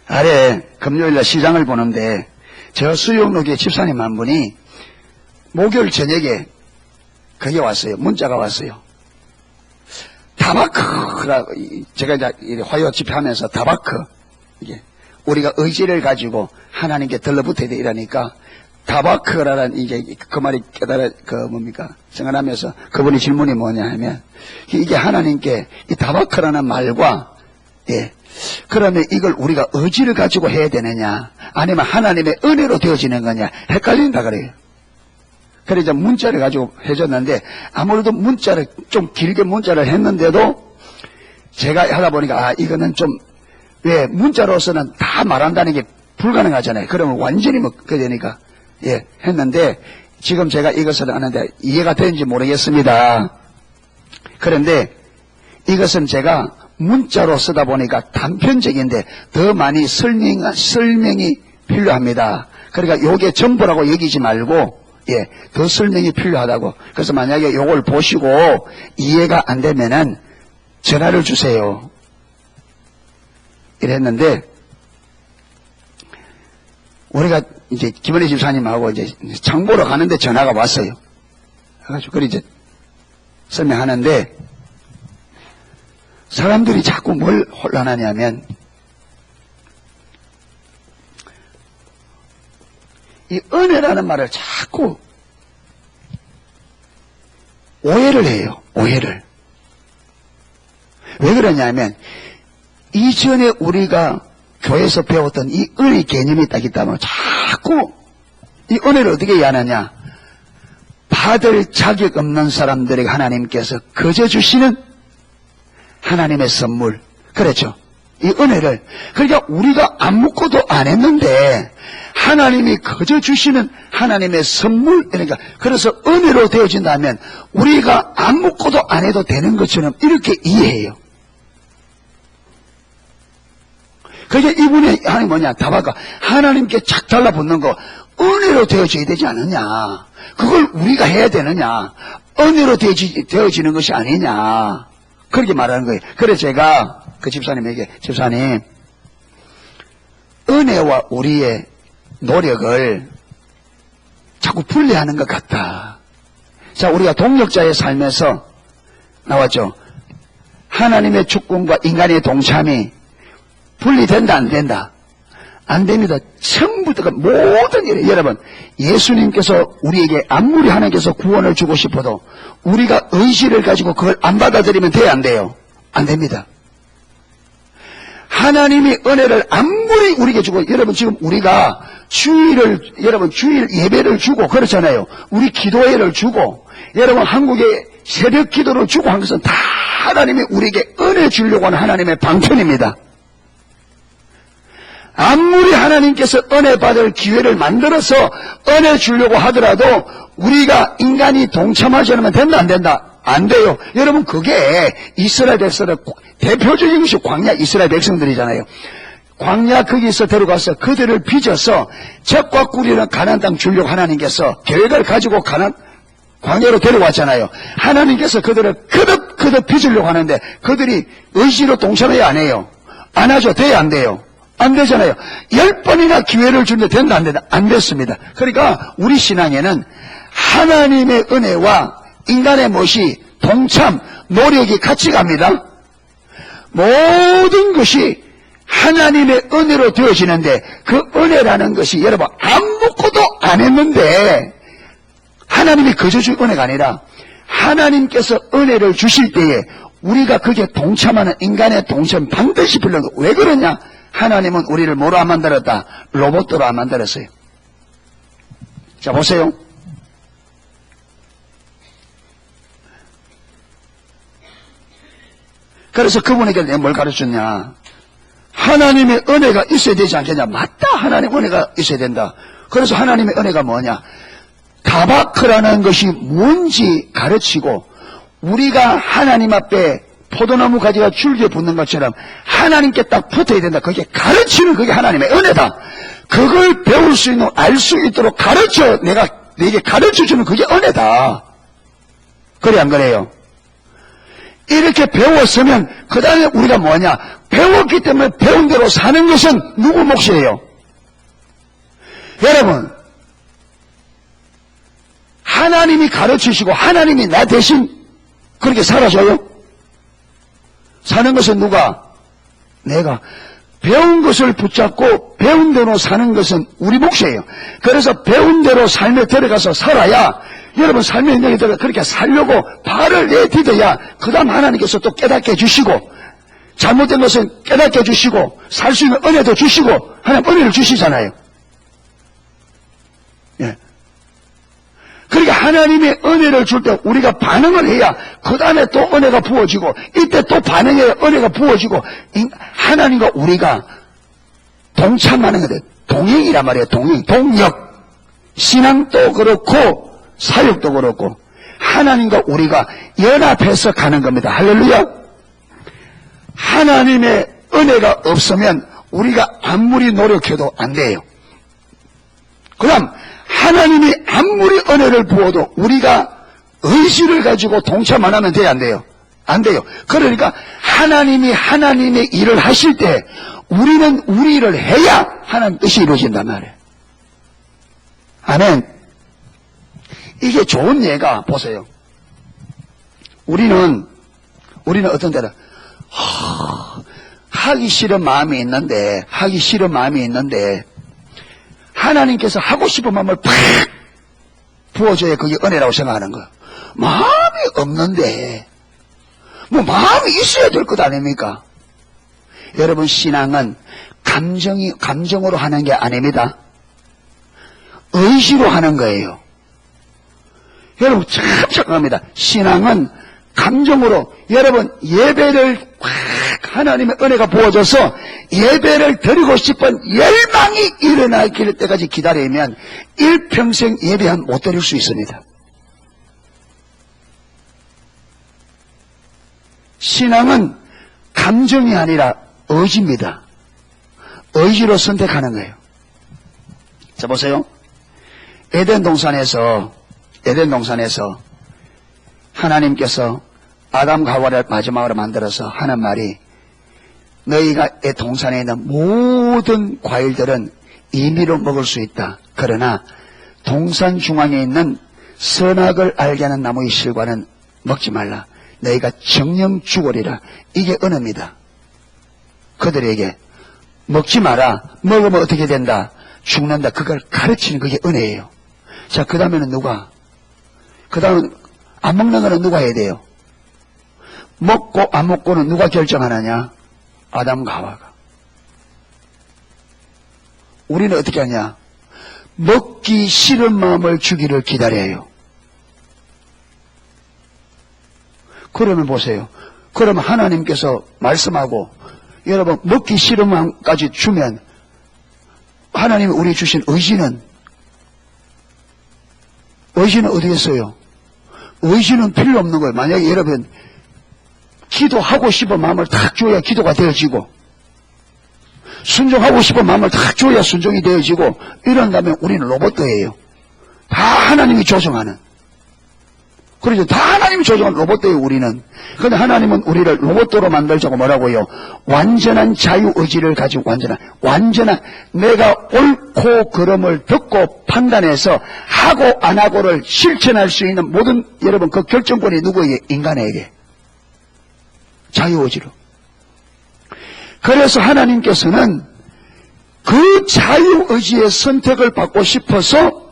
아래 금요일날 시장을 보는데 저 수영로교회 집사님 한 분이 목요일 저녁에 거기 왔어요. 문자가 왔어요. 다바크라고, 제가 이제 화요 집회하면서 다바크, 이게 우리가 의지를 가지고 하나님께 들러붙어야 돼 이러니까 다바크라는 이게 그 말이 뭡니까? 생각하면서 그분이 질문이 뭐냐 하면, 이게 하나님께 이 다바크라는 말과, 예, 그러면 이걸 우리가 의지를 가지고 해야 되느냐, 아니면 하나님의 은혜로 되어지는 거냐, 헷갈린다 그래요. 그래서 문자를 가지고 해줬는데, 아무래도 문자를, 좀 길게 문자를 했는데도, 제가 하다 보니까, 이거는 좀, 왜, 문자로서는 다 말한다는 게 불가능하잖아요. 그러면 완전히 그러니까 되니까, 예, 했는데, 지금 제가 이것을 하는데 이해가 되는지 모르겠습니다. 그런데 이것은 제가 문자로 쓰다 보니까 단편적인데 더 많이 설명이 필요합니다. 그러니까 요게 전부라고 여기지 말고, 예, 더 설명이 필요하다고. 그래서 만약에 요걸 보시고 이해가 안 되면은 전화를 주세요. 이랬는데, 우리가 이제 김원희 집사님하고 이제 장 보러 가는데 전화가 왔어요. 그래가지고 그걸 이제 설명하는데, 사람들이 자꾸 뭘 혼란하냐면, 이 은혜라는 말을 자꾸 오해를 해요. 오해를. 왜 그러냐면, 이전에 우리가 교회에서 배웠던 이 은혜 개념이 딱 있다면 자꾸 이 은혜를 어떻게 이해하느냐, 받을 자격 없는 사람들에게 하나님께서 거저 주시는 하나님의 선물, 그렇죠? 이 은혜를, 그러니까 우리가 안 묻고도 안 했는데 하나님이 거저 주시는 하나님의 선물, 그러니까 그래서 은혜로 되어진다면 우리가 안 묻고도 안 해도 되는 것처럼 이렇게 이해해요. 그러니까 이분의 하나님 뭐냐, 다바가 하나님께 착 달라붙는 거 은혜로 되어져야 되지 않느냐, 그걸 우리가 해야 되느냐, 은혜로 되어지는 것이 아니냐, 그렇게 말하는 거예요. 그래서 제가 그 집사님에게, 집사님, 은혜와 우리의 노력을 자꾸 분리하는 것 같다. 자, 우리가 동력자의 삶에서 나왔죠. 하나님의 주권과 인간의 동참이 분리된다, 안 된다? 안 됩니다. 전부 다 모든 일에, 여러분, 예수님께서 우리에게 아무리 하나님께서 구원을 주고 싶어도 우리가 의지를 가지고 그걸 안 받아들이면 돼요, 안 돼요? 안 됩니다. 하나님이 은혜를 아무리 우리에게 주고, 여러분 지금 우리가 여러분 주일 예배를 주고 그렇잖아요. 우리 기도회를 주고, 여러분 한국에 새벽 기도를 주고 한 것은 다 하나님이 우리에게 은혜 주려고 하는 하나님의 방편입니다. 아무리 하나님께서 은혜 받을 기회를 만들어서 은혜 주려고 하더라도 우리가 인간이 동참하지 않으면 된다 안 된다? 안 돼요. 여러분 그게 이스라엘 백성의 대표적인 것이 광야 이스라엘 백성들이잖아요. 광야 거기서 데려가서 그들을 빚어서 젖과 꿀이는 가나안 땅 주려고 하나님께서 계획을 가지고 광야로 데려왔잖아요. 하나님께서 그들을 거듭 빚으려고 하는데 그들이 의지로 동참해야 안 해요. 안 하죠. 돼야 안 돼요. 안 되잖아요. 10번이나 기회를 주는데 된다 안 된다? 안 됐습니다. 그러니까 우리 신앙에는 하나님의 은혜와 인간의 몫이 동참, 노력이 같이 갑니다. 모든 것이 하나님의 은혜로 되어지는데 그 은혜라는 것이 여러분 아무것도 안 했는데 하나님이 거저 줄 은혜가 아니라 하나님께서 은혜를 주실 때에 우리가 거기에 동참하는 인간의 동참 반드시 필요한 거. 왜 그러냐? 하나님은 우리를 뭐로 안 만들었다? 로봇으로 안 만들었어요. 자 보세요. 그래서 그분에게 내가 뭘 가르쳤냐? 하나님의 은혜가 있어야 되지 않겠냐? 맞다. 하나님의 은혜가 있어야 된다. 그래서 하나님의 은혜가 뭐냐? 타바크라는 것이 뭔지 가르치고 우리가 하나님 앞에 포도나무 가지가 줄기에 붙는 것처럼 하나님께 딱 붙어야 된다. 그게 가르치는 그게 하나님의 은혜다. 그걸 배울 수 있는, 알 수 있도록 내가 내게 가르쳐주는 그게 은혜다. 그래 안 그래요? 이렇게 배웠으면 그 다음에 우리가 뭐냐? 배웠기 때문에 배운 대로 사는 것은 누구 몫이에요? 여러분, 하나님이 가르치시고 하나님이 나 대신 그렇게 살아줘요? 사는 것은 누가? 내가. 배운 것을 붙잡고 배운 대로 사는 것은 우리 몫이에요. 그래서 배운 대로 삶에 들어가서 살아야, 여러분 삶의 영역에 들어가 그렇게 살려고 발을 내딛어야 그 다음 하나님께서 또 깨닫게 해주시고, 잘못된 것은 깨닫게 해주시고 살 수 있는 은혜도 주시고 하나님 은혜를 주시잖아요. 예. 그러니까 하나님의 은혜를 줄 때 우리가 반응을 해야 그 다음에 또 은혜가 부어지고 이때 또 반응해야 은혜가 부어지고 하나님과 우리가 동참하는 건데 동행이란 말이에요. 동력. 신앙도 그렇고 사역도 그렇고 하나님과 우리가 연합해서 가는 겁니다. 할렐루야. 하나님의 은혜가 없으면 우리가 아무리 노력해도 안 돼요. 그럼 하나님이 아무리 은혜를 부어도 우리가 의지를 가지고 동참 안 하면 돼요, 안 돼요? 안 돼요. 그러니까 하나님이 하나님의 일을 하실 때 우리는 우리 일을 해야 하나님 뜻이 이루어진단 말이에요. 아멘. 이게 좋은 예가 보세요. 우리는 어떤 때는 하기 싫은 마음이 있는데 하나님께서 하고 싶은 마음을 팍 부어줘야 그게 은혜라고 생각하는 거예요. 마음이 없는데 뭐 마음이 있어야 될 것 아닙니까? 여러분 신앙은 감정으로 하는 게 아닙니다. 의지로 하는 거예요. 여러분 참 착각합니다. 신앙은 감정으로, 여러분 예배를 하나님의 은혜가 부어져서 예배를 드리고 싶은 열망이 일어나길 때까지 기다리면 일평생 예배 못 드릴 수 있습니다. 신앙은 감정이 아니라 의지입니다. 의지로 선택하는 거예요. 자 보세요. 에덴 동산에서 하나님께서 아담과 하와를 마지막으로 만들어서 하는 말이, 너희가 이 동산에 있는 모든 과일들은 임의로 먹을 수 있다. 그러나 동산 중앙에 있는 선악을 알게 하는 나무의 실과는 먹지 말라. 너희가 정령 죽으리라. 이게 은혜입니다. 그들에게 먹지 마라. 먹으면 어떻게 된다? 죽는다. 그걸 가르치는 그게 은혜예요. 자, 그 다음에는 누가? 그 다음에 안 먹는 거는 누가 해야 돼요? 먹고 안 먹고는 누가 결정하느냐? 아담과 하와가. 우리는 어떻게 하냐? 먹기 싫은 마음을 주기를 기다려요. 그러면 보세요. 그러면 하나님께서 말씀하고 여러분 먹기 싫은 마음까지 주면 하나님이 우리 주신 의지는 어디 있어요? 의지는 필요 없는 거예요. 만약에 여러분 기도하고 싶은 마음을 딱 줘야 기도가 되어지고 순종하고 싶은 마음을 딱 줘야 순종이 되어지고 이런다면 우리는 로봇이에요. 다 하나님이 조정하는. 그렇죠. 다 하나님이 조정하는 로봇이에요, 우리는. 그런데 하나님은 우리를 로봇으로 만들자고 뭐라고요? 완전한 자유의지를 가지고 완전한 내가 옳고 그름을 듣고 판단해서 하고 안 하고를 실천할 수 있는 모든 여러분 그 결정권이 누구에게? 인간에게. 자유의지로. 그래서 하나님께서는 그 자유의지의 선택을 받고 싶어서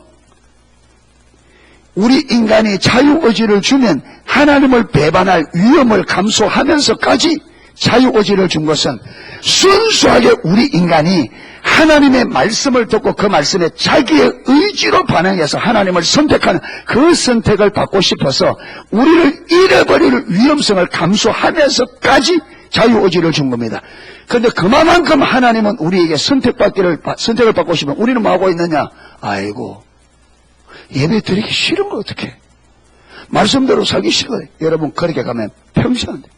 우리 인간이 자유의지를 주면 하나님을 배반할 위험을 감수하면서까지 자유의지를 준 것은 순수하게 우리 인간이 하나님의 말씀을 듣고 그 말씀에 자기의 의지로 반응해서 하나님을 선택하는 그 선택을 받고 싶어서 우리를 잃어버릴 위험성을 감수하면서까지 자유의지를 준 겁니다. 그런데 그만큼 하나님은 우리에게 선택을 받고 싶으면 우리는 뭐 하고 있느냐? 아이고, 예배 드리기 싫은 거 어떡해? 말씀대로 살기 싫어요. 여러분 그렇게 가면 평생 안 돼요.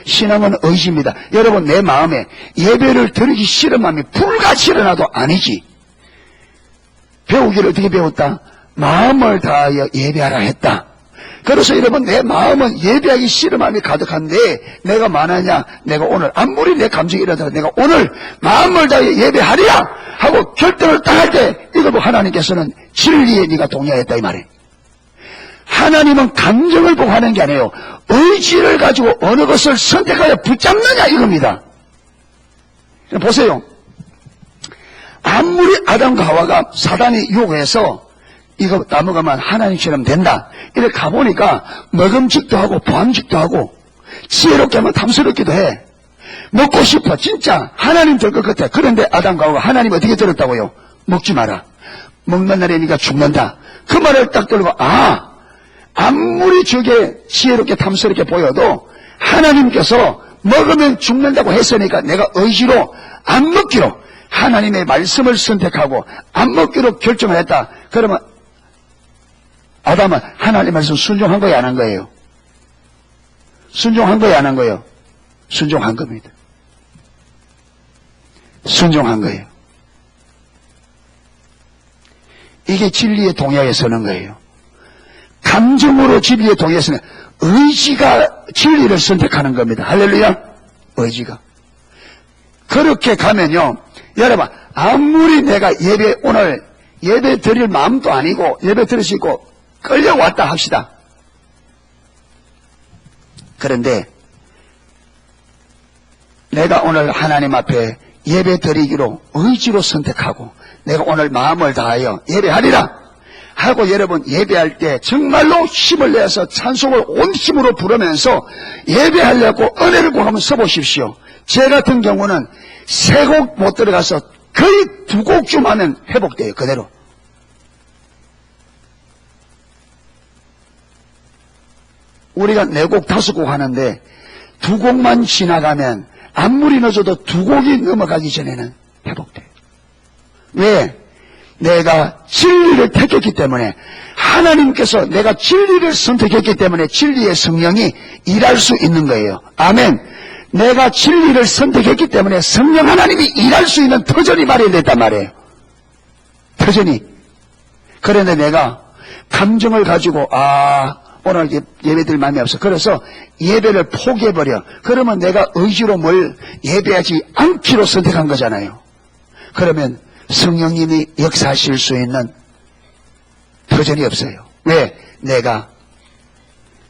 신앙은 의지입니다. 여러분 내 마음에 예배를 드리기 싫은 마음이 불같이 일어나도 아니지. 배우기를 어떻게 배웠다? 마음을 다하여 예배하라 했다. 그래서 여러분 내 마음은 예배하기 싫은 마음이 가득한데 내가 만하냐? 내가 오늘 아무리 내 감정이 이러더라도 내가 오늘 마음을 다하여 예배하리라 하고 결정을 딱 할 때 이거 뭐 하나님께서는 진리에 네가 동의하였다 이 말이에요. 하나님은 감정을 보고 하는 게 아니에요. 의지를 가지고 어느 것을 선택하여 붙잡느냐 이겁니다. 보세요. 아무리 아담과 하와가 사단이 유혹해서 이거 따먹으면 하나님처럼 된다. 이렇게 가보니까 먹음직도 하고 보암직도 하고 지혜롭게 하면 탐스럽기도 해. 먹고 싶어. 진짜 하나님 될 것 같아. 그런데 아담과 하와가 하나님 어떻게 들었다고요? 먹지 마라. 먹는 날에 네가 죽는다. 그 말을 딱 들고 아무리 저게 지혜롭게 탐스럽게 보여도 하나님께서 먹으면 죽는다고 했으니까 내가 의지로 안 먹기로 하나님의 말씀을 선택하고 안 먹기로 결정을 했다. 그러면 아담은 하나님의 말씀 순종한 거예요, 안 한 거예요? 순종한 거예요, 안 한 거예요? 순종한 겁니다. 순종한 거예요. 이게 진리의 동향에 서는 거예요. 감정으로 진리에 동의해서는 의지가 진리를 선택하는 겁니다. 할렐루야. 의지가. 그렇게 가면요. 여러분 아무리 내가 오늘 예배 드릴 마음도 아니고 예배 드릴 수 있고 끌려왔다 합시다. 그런데 내가 오늘 하나님 앞에 예배 드리기로 의지로 선택하고 내가 오늘 마음을 다하여 예배하리라 하고 여러분 예배할 때 정말로 힘을 내서 찬송을 온 힘으로 부르면서 예배하려고 은혜를 구하면 써보십시오. 제 같은 경우는 3곡 못 들어가서 거의 2곡쯤 하면 회복돼요. 그대로. 우리가 4곡 5곡 하는데 2곡만 지나가면 아무리 늦어도 2곡이 넘어가기 전에는 회복돼요. 왜? 내가 진리를 택했기 때문에 하나님께서 내가 진리를 선택했기 때문에 진리의 성령이 일할 수 있는 거예요. 아멘. 내가 진리를 선택했기 때문에 성령 하나님이 일할 수 있는 터전이 마련됐단 말이에요. 터전이. 그런데 내가 감정을 가지고 오늘 예배드릴 마음이 없어. 그래서 예배를 포기해버려. 그러면 내가 의지로 뭘 예배하지 않기로 선택한 거잖아요. 그러면 성령님이 역사하실 수 있는 터전이 없어요. 왜? 내가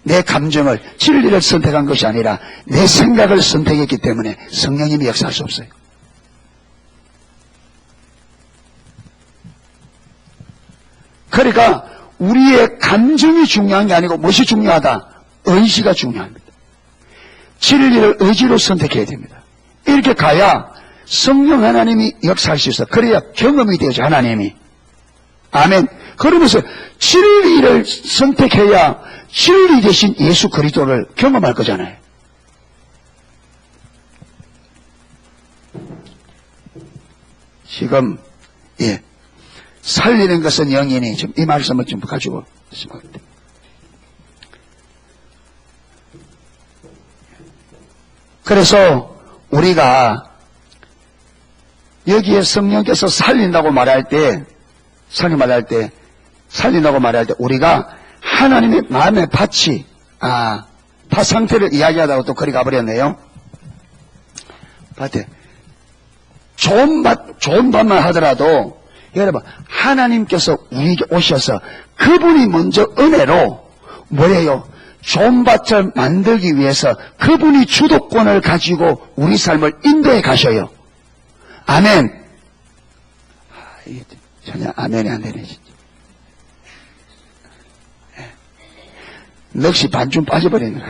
내 감정을 진리를 선택한 것이 아니라 내 생각을 선택했기 때문에 성령님이 역사할 수 없어요. 그러니까 우리의 감정이 중요한 게 아니고 무엇이 중요하다? 의지가 중요합니다. 진리를 의지로 선택해야 됩니다. 이렇게 가야 성령 하나님이 역사할 수 있어. 그래야 경험이 되죠, 하나님이. 아멘. 그러면서 진리를 선택해야 진리 대신 예수 그리스도를 경험할 거잖아요. 지금 살리는 것은 영이니 좀 이 말씀을 좀 가지고 있습니다. 그래서 우리가 여기에 성령께서 살린다고 말할 때 우리가 하나님의 마음의 밭이 밭 상태를 이야기하다가 또 거리 가버렸네요. 밭에 좋은 밭만 하더라도 여러분 하나님께서 우리에게 오셔서 그분이 먼저 은혜로 뭐예요? 좋은 밭을 만들기 위해서 그분이 주도권을 가지고 우리 삶을 인도해 가셔요. 아멘. 이게 전혀 아멘이 안 되네 진짜. 넋이 반쯤 빠져버리네.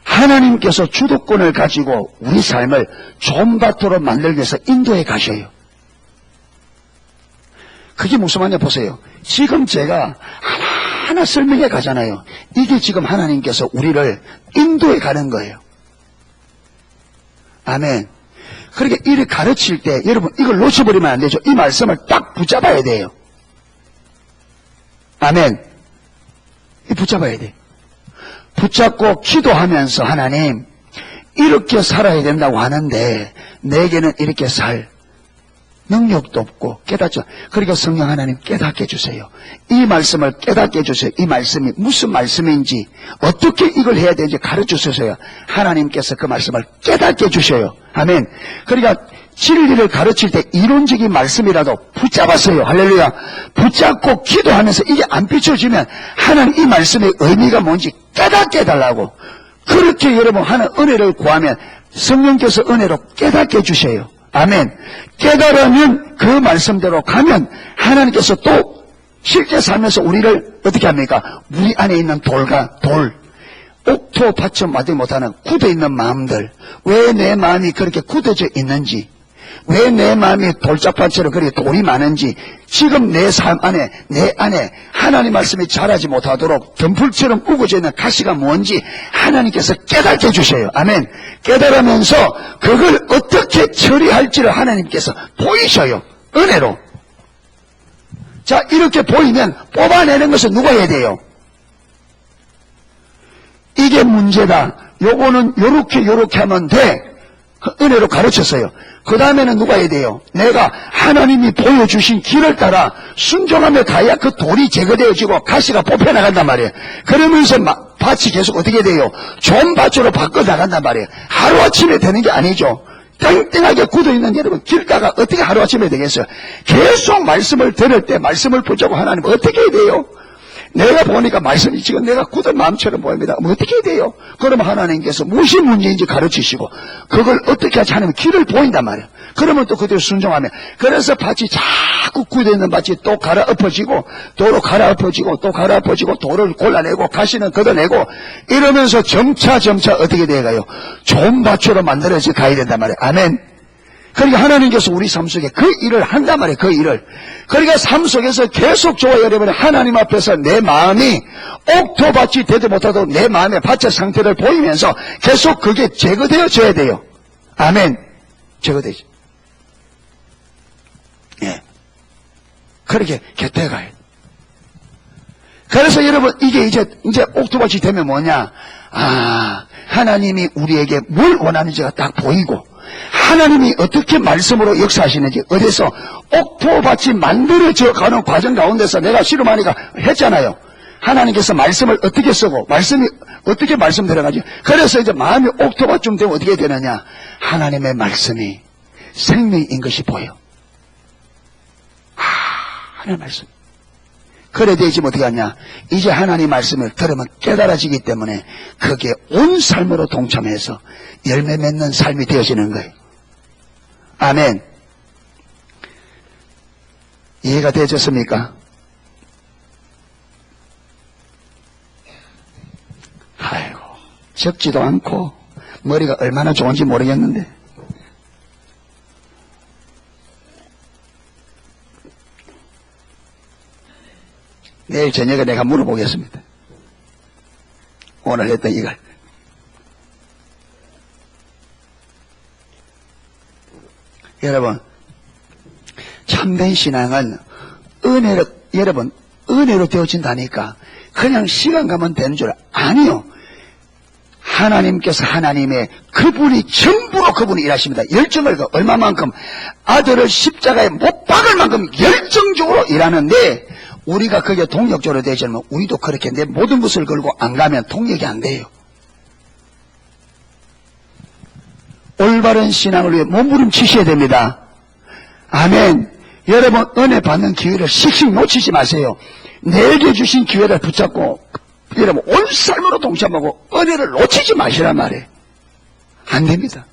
하나님께서 주도권을 가지고 우리 삶을 좋은 밭으로 만들기 위해서 인도해 가셔요. 그게 무슨 말이냐 보세요. 지금 제가 하나하나 설명해 가잖아요. 이게 지금 하나님께서 우리를 인도해 가는 거예요. 아멘. 그렇게 이를 가르칠 때 여러분 이걸 놓쳐버리면 안 되죠. 이 말씀을 딱 붙잡아야 돼요. 아멘. 붙잡아야 돼. 붙잡고 기도하면서 하나님 이렇게 살아야 된다고 하는데 내게는 이렇게 살 능력도 없고 깨닫죠. 그러니까 성령 하나님 깨닫게 해주세요. 이 말씀을 깨닫게 해주세요. 이 말씀이 무슨 말씀인지 어떻게 이걸 해야 되는지 가르쳐주세요. 하나님께서 그 말씀을 깨닫게 해주셔요. 아멘. 그러니까 진리를 가르칠 때 이론적인 말씀이라도 붙잡았어요. 할렐루야. 붙잡고 기도하면서 이게 안 비춰지면 하나님 이 말씀의 의미가 뭔지 깨닫게 해달라고. 그렇게 여러분 하는 은혜를 구하면 성령께서 은혜로 깨닫게 해주셔요. 아멘. 깨달으면 그 말씀대로 가면 하나님께서 또 실제 삶에서 우리를 어떻게 합니까? 우리 안에 있는 돌, 옥토 받쳐 마지 못하는 굳어있는 마음들, 왜 내 마음이 그렇게 굳어져 있는지, 왜 내 마음이 돌짝밭처럼 그렇게 돌이 많은지, 지금 내 삶 안에, 내 안에 하나님 말씀이 자라지 못하도록 덤불처럼 우거져 있는 가시가 뭔지 하나님께서 깨닫게 해주셔요. 아멘. 깨달으면서 그걸 어떻게 처리할지를 하나님께서 보이셔요. 은혜로. 자, 이렇게 보이면 뽑아내는 것은 누가 해야 돼요? 이게 문제다. 요거는 요렇게 하면 돼. 은혜로 가르쳤어요. 그 다음에는 누가 해야 돼요? 내가 하나님이 보여주신 길을 따라 순종하며 가야 그 돌이 제거되어지고 가시가 뽑혀나간단 말이에요. 그러면서 밭이 계속 어떻게 돼요? 좋은 밭으로 바꿔나간단 말이에요. 하루아침에 되는 게 아니죠. 땡땡하게 굳어있는 여러분 길가가 어떻게 하루아침에 되겠어요? 계속 말씀을 들을 때 말씀을 붙잡고 하나님 어떻게 해야 돼요? 내가 보니까 말씀이 지금 내가 굳은 마음처럼 보입니다. 뭐 어떻게 해야 돼요? 그러면 하나님께서 무엇이 문제인지 가르치시고 그걸 어떻게 하지 않으면 길을 보인단 말이에요. 그러면 또 그대로 순종하면 그래서 밭이 자꾸 굳어있는 밭이 또 갈아엎어지고 도로 갈아엎어지고 또 갈아엎어지고 돌을 골라내고 가시는 걷어내고 이러면서 점차 어떻게 돼가요? 좋은 밭으로 만들어져 가야 된단 말이에요. 아멘. 그러니까 하나님께서 우리 삶 속에 그 일을 한단 말이에요. 그 일을. 그러니까 삶 속에서 계속 저와 여러분이 하나님 앞에서 내 마음이 옥토밭이 되지 못하도록 내 마음의 밭의 상태를 보이면서 계속 그게 제거되어져야 돼요. 아멘. 제거되죠. 예. 그렇게 곁에 가요. 그래서 여러분 이게 이제 옥토밭이 되면 뭐냐? 하나님이 우리에게 뭘 원하는지가 딱 보이고 하나님이 어떻게 말씀으로 역사하시는지 어디서 옥토밭이 만들어져 가는 과정 가운데서 내가 실험하니까 했잖아요. 하나님께서 말씀을 어떻게 쓰고 말씀이 어떻게 말씀 들어가지. 그래서 이제 마음이 옥토밭쯤 되면 어떻게 되느냐. 하나님의 말씀이 생명인 것이 보여. 하나님의 말씀. 그래 되지면 어떻게 하냐. 이제 하나님 말씀을 들으면 깨달아지기 때문에 그게 온 삶으로 동참해서 열매 맺는 삶이 되어지는 거예요. 아멘. 이해가 되셨습니까? 적지도 않고 머리가 얼마나 좋은지 모르겠는데 내일 저녁에 내가 물어보겠습니다. 오늘 했던 이걸. 여러분, 참된 신앙은 여러분, 은혜로 되어진다니까 그냥 시간 가면 되는 줄 아니요. 하나님께서 그분이 전부로 그분이 일하십니다. 열정을 얼마만큼 아들을 십자가에 못 박을 만큼 열정적으로 일하는데 우리가 그게 동력적으로 되지 않으면 우리도 그렇게 내 모든 것을 걸고 안 가면 동력이 안 돼요. 올바른 신앙을 위해 몸부림치셔야 됩니다. 아멘. 여러분 은혜 받는 기회를 씩씩 놓치지 마세요. 내게 주신 기회를 붙잡고 여러분 온 삶으로 동참하고 은혜를 놓치지 마시란 말이에요. 안 됩니다.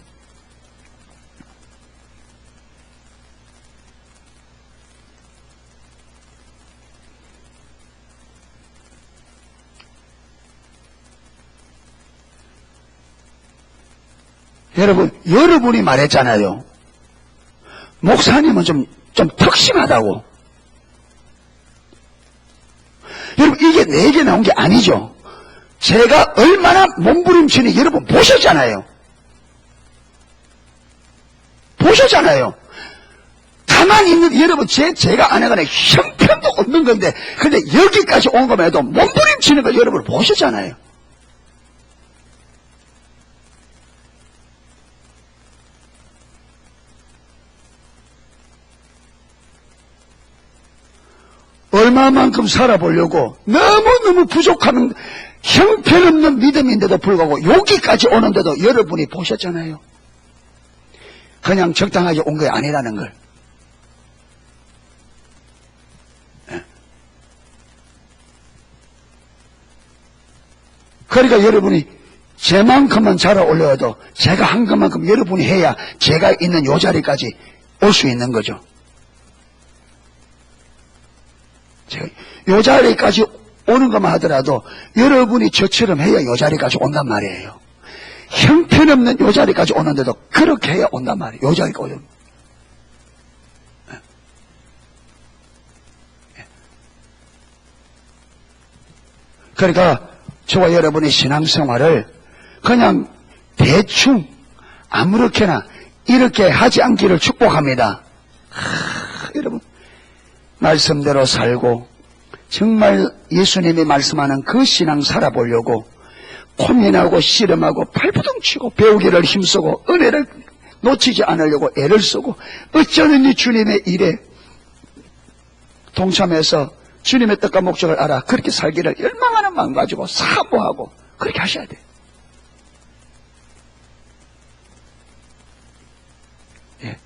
여러분이 말했잖아요. 목사님은 좀 턱심하다고. 여러분, 이게 내게 나온 게 아니죠. 제가 얼마나 몸부림치니 여러분 보셨잖아요. 가만히 있는 여러분, 제가 안 해가는 형편도 없는 건데, 근데 여기까지 온 것만 해도 몸부림치는 거 여러분 보셨잖아요. 얼마만큼 살아보려고 너무너무 부족한 형편없는 믿음인데도 불구하고 여기까지 오는데도 여러분이 보셨잖아요. 그냥 적당하게 온 게 아니라는 걸. 그러니까 여러분이 제만큼만 자라올려도 제가 한 것만큼 여러분이 해야 제가 있는 요 자리까지 올 수 있는 거죠. 요 자리까지 오는 것만 하더라도 여러분이 저처럼 해야 요 자리까지 온단 말이에요. 형편없는 요 자리까지 오는데도 그렇게 해야 온단 말이에요. 요 자리까지 오는. 그러니까 저와 여러분의 신앙생활을 그냥 대충 아무렇게나 이렇게 하지 않기를 축복합니다. 여러분 말씀대로 살고 정말 예수님이 말씀하는 그 신앙 살아보려고 고민하고 씨름하고 발부둥치고 배우기를 힘쓰고 은혜를 놓치지 않으려고 애를 쓰고 어쩌는지 주님의 일에 동참해서 주님의 뜻과 목적을 알아 그렇게 살기를 열망하는 마음 가지고 사모하고 그렇게 하셔야 돼요. 예.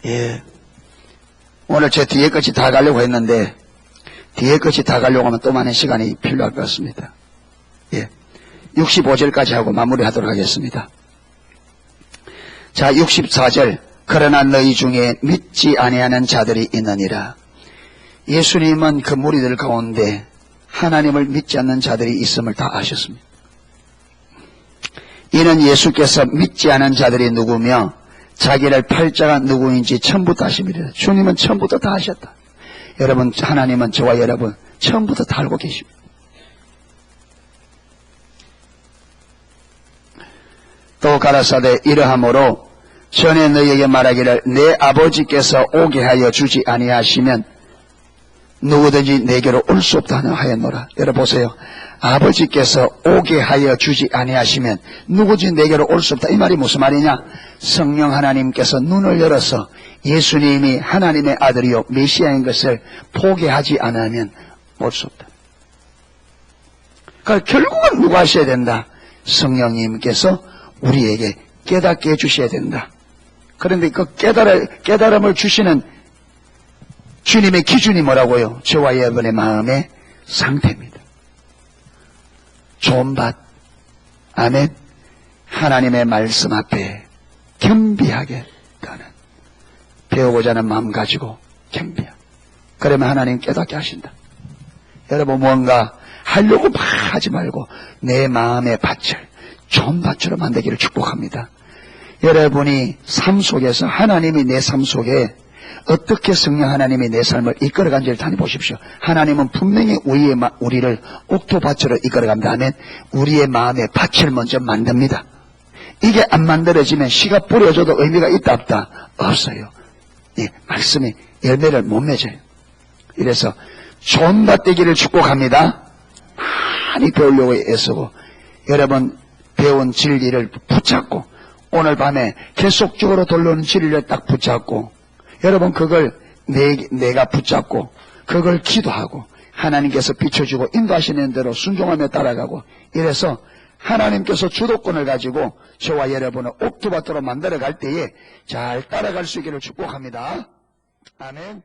예. 오늘 제 뒤에 끝이 다 가려고 했는데 뒤에 끝이 다 가려고 하면 또 많은 시간이 필요할 것 같습니다. 예. 65절까지 하고 마무리하도록 하겠습니다. 자, 64절. 그러나 너희 중에 믿지 아니하는 자들이 있느니라. 예수님은 그 무리들 가운데 하나님을 믿지 않는 자들이 있음을 다 아셨습니다. 이는 예수께서 믿지 않은 자들이 누구며 자기를 팔자가 누구인지 처음부터 아십니다. 주님은 처음부터 다 아셨다. 여러분, 하나님은 저와 여러분 처음부터 다 알고 계십니다. 또 가라사대 이러함으로 전에 너희에게 말하기를 내 아버지께서 오게 하여 주지 아니하시면 누구든지 내게로 올 수 없다 하였노라. 여러분 보세요. 아버지께서 오게 하여 주지 아니하시면 누구든지 내게로 올 수 없다. 이 말이 무슨 말이냐? 성령 하나님께서 눈을 열어서 예수님이 하나님의 아들이요 메시아인 것을 포기하지 않으면 올 수 없다. 그러니까 결국은 누가 하셔야 된다? 성령님께서 우리에게 깨닫게 해주셔야 된다. 그런데 그 깨달음을 주시는 주님의 기준이 뭐라고요? 저와 여러분의 마음의 상태입니다. 좋은 밭, 아멘. 하나님의 말씀 앞에 겸비하게 따는, 배우고자 하는 마음 가지고 겸비하게. 그러면 하나님 깨닫게 하신다. 여러분, 뭔가 하려고 막 하지 말고 내 마음의 밭을 좋은 밭으로 만들기를 축복합니다. 여러분이 삶 속에서 하나님이 내 삶 속에 어떻게 성령 하나님이 내 삶을 이끌어간지를 다녀보십시오. 하나님은 분명히 우리를 옥토밭으로 이끌어간다 하면 우리의 마음의 밭을 먼저 만듭니다. 이게 안 만들어지면 씨가 뿌려져도 의미가 있다 없다? 없어요. 예, 말씀이 열매를 못 맺어요. 이래서 좋은 밭 되기를 축복합니다. 많이 배우려고 애쓰고, 여러분 배운 진리를 붙잡고, 오늘 밤에 계속적으로 돌려오는 진리를 딱 붙잡고, 여러분 그걸 내가 붙잡고 그걸 기도하고 하나님께서 비춰주고 인도하시는 대로 순종하며 따라가고, 이래서 하나님께서 주도권을 가지고 저와 여러분을 옥토밭으로 만들어갈 때에 잘 따라갈 수 있기를 축복합니다. 아멘.